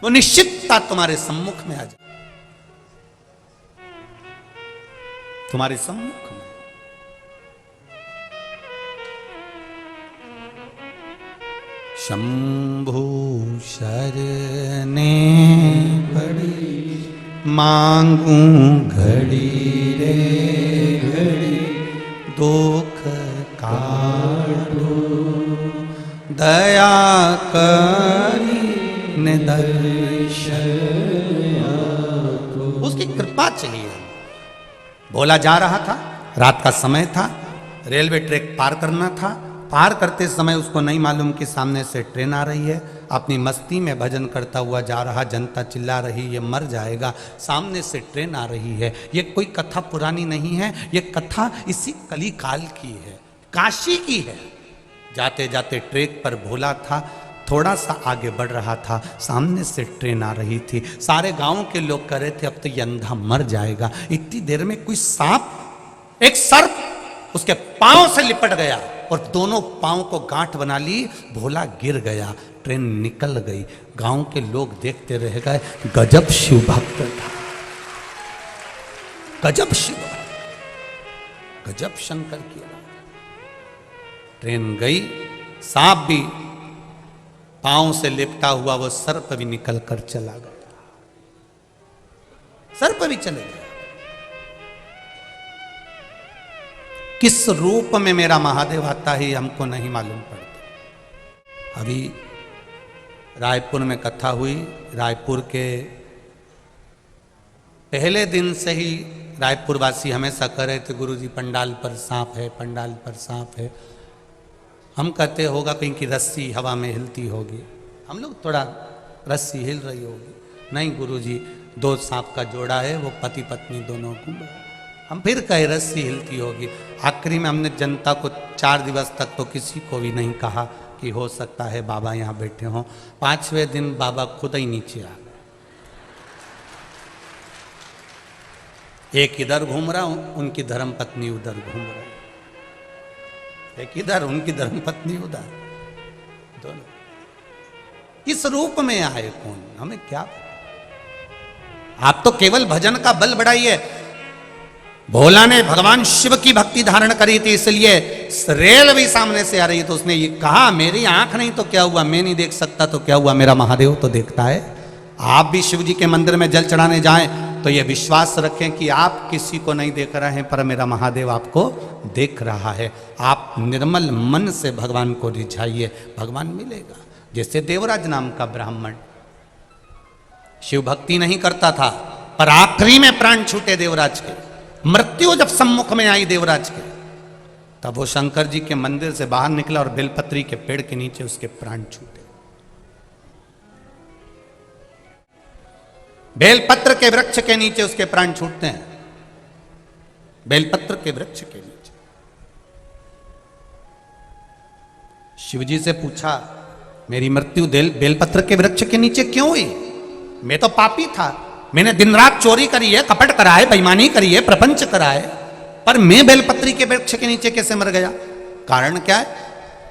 वो निश्चितता तुम्हारे सम्मुख में आ जाए, तुम्हारे सम्मुख में। शंभु शरणे पड़ी मांगू घड़ी रे घड़ी, दुख काटो दया करी ने दर्शन। उसकी कृपा चाहिए। भोला जा रहा था, रात का समय था, रेलवे ट्रैक पार करना था। पार करते समय उसको नहीं मालूम कि सामने से ट्रेन आ रही है। अपनी मस्ती में भजन करता हुआ जा रहा, जनता चिल्ला रही ये मर जाएगा, सामने से ट्रेन आ रही है। ये कोई कथा पुरानी नहीं है, ये कथा इसी कली काल की है, काशी की है। जाते जाते ट्रैक पर भोला था, थोड़ा सा आगे बढ़ रहा था, सामने से ट्रेन आ रही थी। सारे गांव के लोग कह रहे थे अब तो ये अंधा मर जाएगा। इतनी देर में कोई सांप, एक सर्प उसके पांव से लिपट गया और दोनों पांव को गांठ बना ली। भोला गिर गया, ट्रेन निकल गई। गांव के लोग देखते रह गए। गजब शिव भक्त था, गजब शिव भक्त, गजब शंकर की बात। ट्रेन गई, सांप भी पांव से लिपटा हुआ, वो सर्प भी निकल कर चला गया, सर्प भी चले गया। किस रूप में मेरा महादेव आता है हमको नहीं मालूम पड़ता। अभी रायपुर में कथा हुई। रायपुर के पहले दिन से ही रायपुर वासी हमेशा कह रहे थे गुरुजी पंडाल पर सांप है, पंडाल पर सांप है। हम कहते होगा कहीं की रस्सी हवा में हिलती होगी, हम लोग थोड़ा रस्सी हिल रही होगी। नहीं गुरुजी, 2 सांप का जोड़ा है, वो पति पत्नी दोनों घूम रहे। हम फिर कहे रस्सी हिलती होगी। आखिरी में हमने जनता को 4 दिवस तक तो किसी को भी नहीं कहा कि हो सकता है बाबा यहाँ बैठे हों। 5वें दिन बाबा खुद ही नीचे आ गए। एक इधर घूम रहा हूं, उनकी धर्मपत्नी उधर घूम रही, एक इधर उनकी धर्मपत्नी उधर, दोनों किस रूप में आए कौन, हमें क्या। आप तो केवल भजन का बल बढ़ाइए। भोला ने भगवान शिव की भक्ति धारण करी थी, इसलिए रेल भी सामने से आ रही तो उसने ये कहा मेरी आंख नहीं तो क्या हुआ, मैं नहीं देख सकता तो क्या हुआ, मेरा महादेव तो देखता है। आप भी शिव जी के मंदिर में जल चढ़ाने जाएं तो ये विश्वास रखें कि आप किसी को नहीं देख रहे हैं पर मेरा महादेव आपको देख रहा है। आप निर्मल मन से भगवान को रिझाइए, भगवान मिलेगा। जैसे देवराज नाम का ब्राह्मण शिव भक्ति नहीं करता था, पर आखिरी में प्राण छूटे देवराज के, मृत्यु जब सम्मुख में आई देवराज के, तब वो शंकर जी के मंदिर से बाहर निकला और बेलपत्री के पेड़ के नीचे उसके प्राण छूटे। बेलपत्र के वृक्ष के नीचे उसके प्राण छूटते हैं, बेलपत्र के वृक्ष के नीचे। शिवजी से पूछा मेरी मृत्यु बेलपत्र के वृक्ष के नीचे क्यों हुई? मैं तो पापी था, मैंने दिन रात चोरी करी है, कपट करा है, बेईमानी करी है, प्रपंच करा है, पर मैं बेलपत्री के वृक्ष के नीचे कैसे मर गया? कारण क्या है?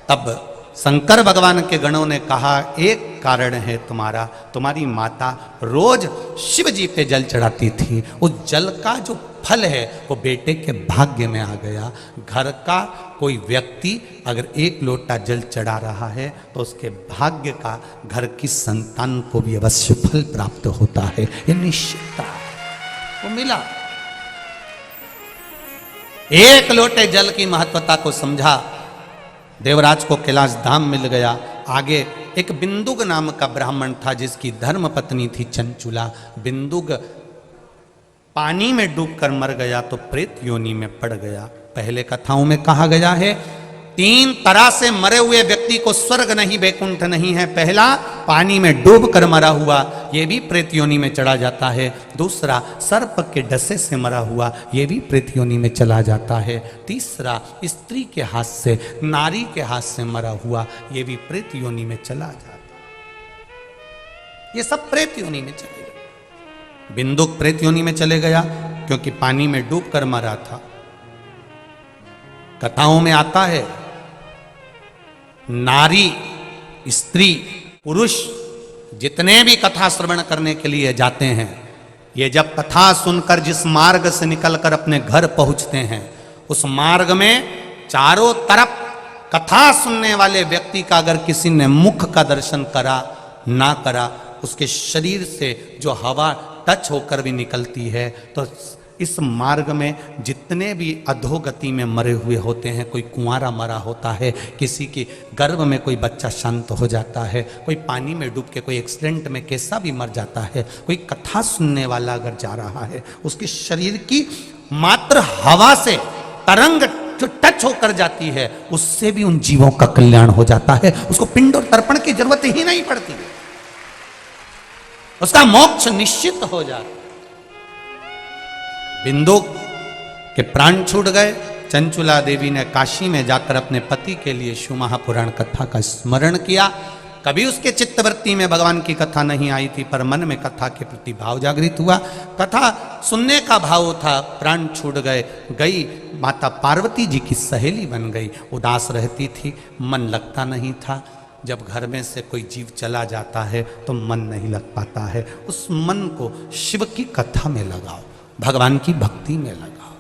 तब शंकर भगवान के गणों ने कहा एक कारण है तुम्हारा, तुम्हारी माता रोज शिव जी पे जल चढ़ाती थी, उस जल का जो फल है वो बेटे के भाग्य में आ गया। घर का कोई व्यक्ति अगर 1 लोटा जल चढ़ा रहा है तो उसके भाग्य का घर की संतान को भी अवश्य फल प्राप्त होता है, ये निश्चितता वो मिला। 1 लोटे जल की महत्वता को समझा, देवराज को कैलाश धाम मिल गया। आगे एक बिंदुक नाम का ब्राह्मण था जिसकी धर्म पत्नी थी चंचुला। बिंदुक पानी में डूबकर मर गया तो प्रेत योनि में पड़ गया। पहले कथाओं में कहा गया है तीन तरह से मरे हुए व्यक्ति को स्वर्ग नहीं वैकुंठ नहीं है। पहला, पानी में डूब कर मरा हुआ, ये भी प्रेत योनि में चला जाता है। दूसरा, सर्प के डसे से मरा हुआ, ये भी प्रेत योनि में चला जाता है। तीसरा, स्त्री के हाथ से, नारी के हाथ से मरा हुआ, ये भी प्रेत योनि में चला जाता है। ये सब प्रेत योनि में चले गए। बिंदुक प्रेत योनि में चले गया क्योंकि पानी में डूब कर मरा था। कथाओं में आता है, नारी, स्त्री, पुरुष जितने भी कथा श्रवण करने के लिए जाते हैं, ये जब कथा सुनकर जिस मार्ग से निकलकर अपने घर पहुंचते हैं, उस मार्ग में चारों तरफ कथा सुनने वाले व्यक्ति का अगर किसी ने मुख का दर्शन करा ना करा, उसके शरीर से जो हवा टच होकर भी निकलती है, तो इस मार्ग में जितने भी अधोगति में मरे हुए होते हैं, कोई कुंवारा मरा होता है, किसी की गर्भ में कोई बच्चा शांत हो जाता है, कोई पानी में डूब के कोई एक्सीडेंट में कैसा भी मर जाता है, कोई कथा सुनने वाला अगर जा रहा है, उसके शरीर की मात्र हवा से तरंग जो टच होकर जाती है, उससे भी उन जीवों का कल्याण हो जाता है। उसको पिंड और तर्पण की जरूरत ही नहीं पड़ती, उसका मोक्ष निश्चित हो जाता है। बिंदुक के प्राण छूट गए। चंचुला देवी ने काशी में जाकर अपने पति के लिए शिव महापुराण कथा का स्मरण किया। कभी उसके चित्तवृत्ति में भगवान की कथा नहीं आई थी, पर मन में कथा के प्रति भाव जागृत हुआ। कथा सुनने का भाव था, प्राण छूट गए। गई माता पार्वती जी की सहेली बन गई। उदास रहती थी, मन लगता नहीं था। जब घर में से कोई जीव चला जाता है तो मन नहीं लग पाता है। उस मन को शिव की कथा में लगाओ, भगवान की भक्ति में लगाओ,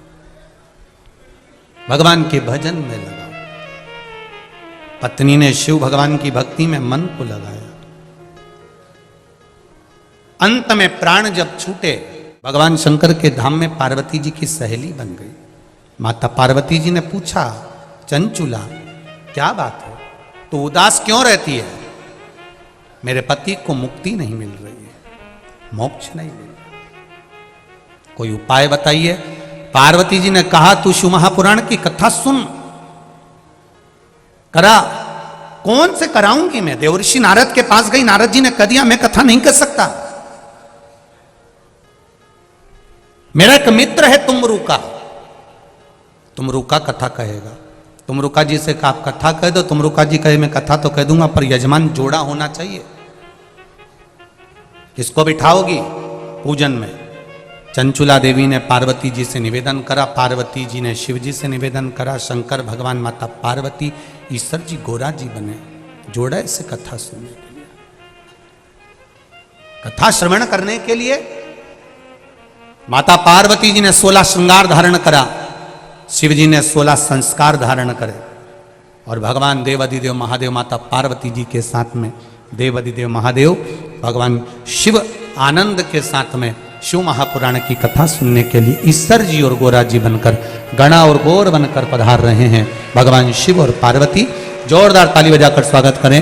भगवान के भजन में लगाओ। पत्नी ने शिव भगवान की भक्ति में मन को लगाया। अंत में प्राण जब छूटे, भगवान शंकर के धाम में पार्वती जी की सहेली बन गई। माता पार्वती जी ने पूछा, चंचुला क्या बात है, तो उदास क्यों रहती है? मेरे पति को मुक्ति नहीं मिल रही है, मोक्ष नहीं मिल रहा, कोई उपाय बताइए। पार्वती जी ने कहा, तू शिव महापुराण की कथा सुन, करा। कौन से कराऊंगी मैं? देवर्षि नारद के पास गई, नारद जी ने कह दिया मैं कथा नहीं कर सकता। मेरा एक मित्र है तुमरुका, तुमरुका कथा कहेगा। तुमरुका जी से कहा आप कथा कह दो। तुमरुका जी कहे मैं कथा तो कह दूंगा, पर यजमान जोड़ा होना चाहिए। किसको बिठाओगी पूजन में? चंचुला देवी ने पार्वती जी से निवेदन करा, पार्वती जी ने शिव जी से निवेदन करा, शंकर भगवान, माता पार्वती, ईश्वर जी गोरा जी बने जोड़ा इसे कथा सुनने के लिए, कथा श्रवण करने के लिए। माता पार्वती जी ने 16 श्रृंगार धारण करा, शिव जी ने 16 संस्कार धारण करे, और भगवान देवाधिदेव महादेव माता पार्वती जी के साथ में देवाधिदेव महादेव भगवान शिव आनंद के साथ में शिव महापुराण की कथा सुनने के लिए ईश्वर जी और गोरा जी बनकर, गणा और गौर बनकर पधार रहे हैं। भगवान शिव और पार्वती, जोरदार ताली बजाकर स्वागत करें।